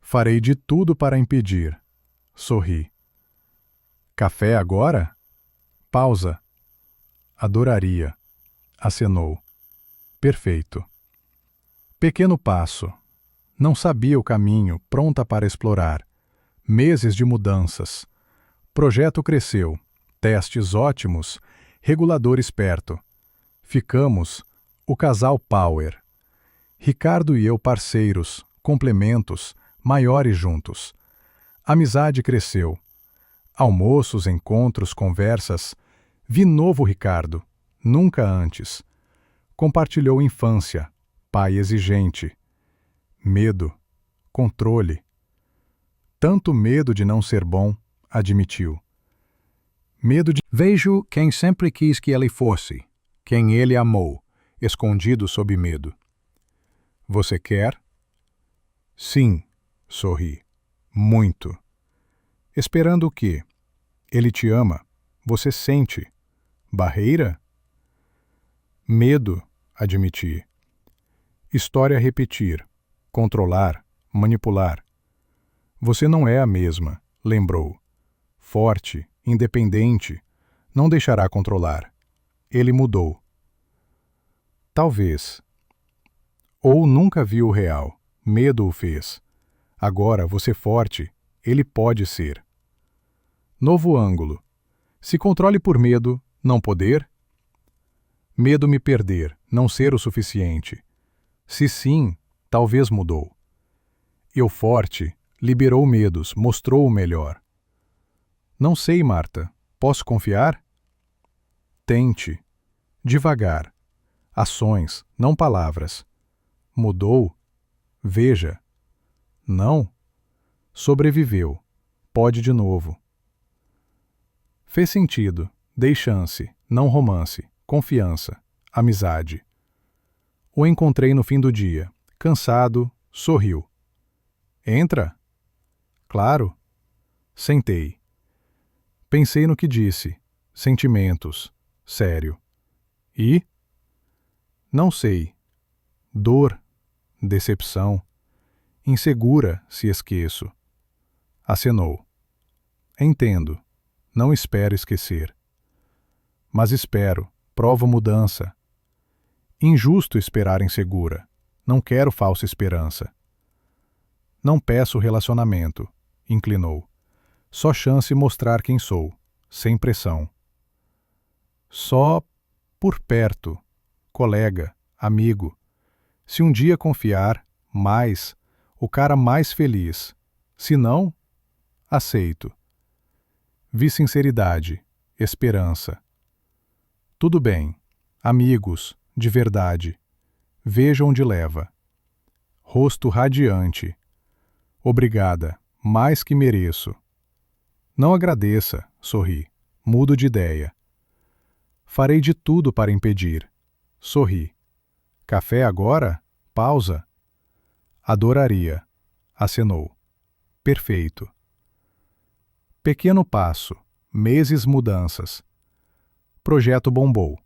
Farei de tudo para impedir. Sorri. Café agora? Pausa. Adoraria. Acenou. Perfeito. Pequeno passo. Não sabia o caminho, pronta para explorar. Meses de mudanças. Projeto cresceu. Testes ótimos. Regulador esperto. Ficamos o casal Power. Ricardo e eu parceiros, complementos, maiores juntos. Amizade cresceu. Almoços, encontros, conversas. Vi novo Ricardo, nunca antes. Compartilhou infância, pai exigente. Medo, controle. Tanto medo de não ser bom, admitiu. Medo de... Vejo quem sempre quis que ele fosse, quem ele amou, escondido sob medo. Você quer? Sim, sorri. Muito. Esperando o quê? Ele te ama. Você sente. Barreira? Medo, admiti. História a repetir. Controlar, manipular. Você não é a mesma, lembrou. Forte, independente, não deixará controlar. Ele mudou. Talvez. Ou nunca viu o real, medo o fez. Agora, você forte, ele pode ser. Novo ângulo. Se controle por medo, não poder? Medo me perder, não ser o suficiente. Se sim, talvez mudou. Eu forte, liberou medos, mostrou o melhor. Não sei, Marta, posso confiar? Tente. Devagar. Ações, não palavras. Mudou? Veja. Não? Sobreviveu. Pode de novo. Fez sentido. Dei chance, não romance, confiança, amizade. O encontrei no fim do dia, cansado, sorriu. Entra? Claro. Sentei. Pensei no que disse, sentimentos, sério. E? Não sei. Dor, decepção, insegura se esqueço. Acenou. Entendo. Não espero esquecer. Mas espero, provo mudança. Injusto esperar insegura. Não quero falsa esperança. Não peço relacionamento, inclinou. Só chance mostrar quem sou, sem pressão. Só por perto, colega, amigo. Se um dia confiar, mais, o cara mais feliz. Se não, aceito. Vi sinceridade, esperança. Tudo bem, amigos, de verdade. Veja onde leva. Rosto radiante. Obrigada, mais que mereço. Não agradeça, sorri. Mudo de ideia. Farei de tudo para impedir. Sorri. Café agora? Pausa. Adoraria. Acenou. Perfeito. Pequeno passo. Meses mudanças. Projeto bombou.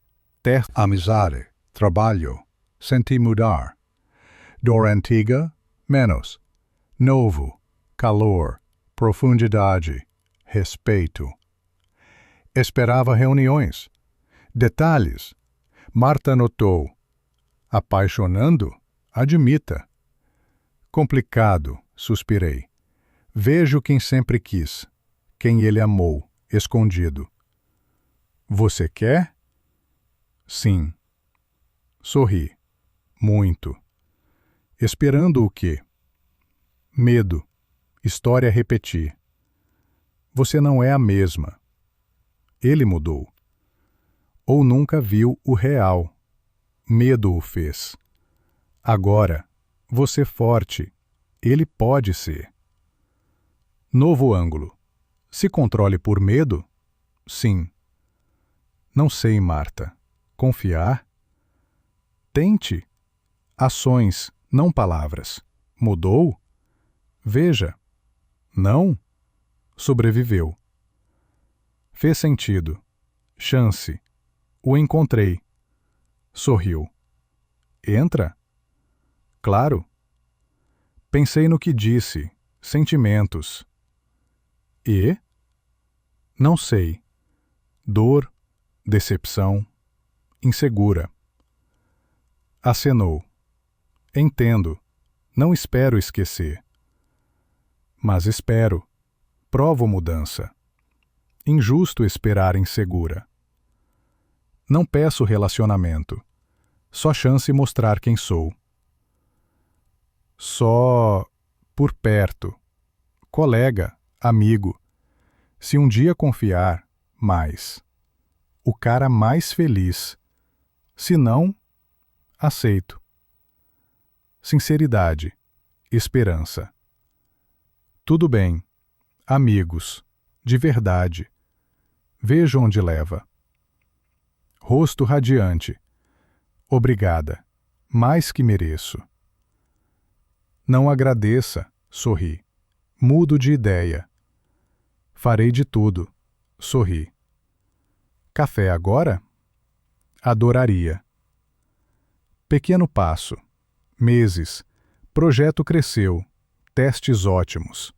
Amizade, trabalho, senti mudar. Dor antiga, menos. Novo, calor, profundidade, respeito. Esperava reuniões. Detalhes. Marta notou. Apaixonando? Admita. Complicado, suspirei. Vejo quem sempre quis, quem ele amou, escondido. Você quer? Sim. Sorri. Muito. Esperando o quê? Medo. História a repetir. Você não é a mesma. Ele mudou. Ou nunca viu o real. Medo o fez. Agora, você forte. Ele pode ser. Novo ângulo. Se controle por medo? Sim. Não sei, Marta. Confiar? Tente. Ações, não palavras. Mudou? Veja. Não? Sobreviveu. Fez sentido. Chance. O encontrei. Sorriu. Entra? Claro. Pensei no que disse. Sentimentos. E? Não sei. Dor, decepção, insegura. Acenou. Entendo. Não espero esquecer. Mas espero. Provo mudança. Injusto esperar insegura. Não peço relacionamento. Só chance mostrar quem sou. Só por perto. Colega, amigo. Se um dia confiar, mais. O cara mais feliz. Se não, aceito. Sinceridade. Esperança. Tudo bem. Amigos. De verdade. Veja onde leva. Rosto radiante. Obrigada. Mais que mereço. Não agradeça, sorri. Mudo de ideia. Farei de tudo. Sorri. Café agora? Adoraria. Pequeno passo. Meses. Projeto cresceu. Testes ótimos.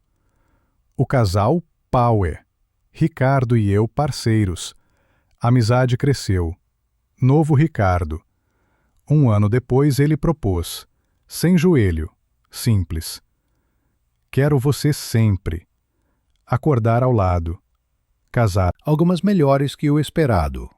O casal, Power. Ricardo e eu, parceiros. Amizade cresceu. Novo Ricardo. Um ano depois ele propôs, sem joelho, simples. Quero você sempre. Acordar ao lado. Casar. Algumas melhores que o esperado.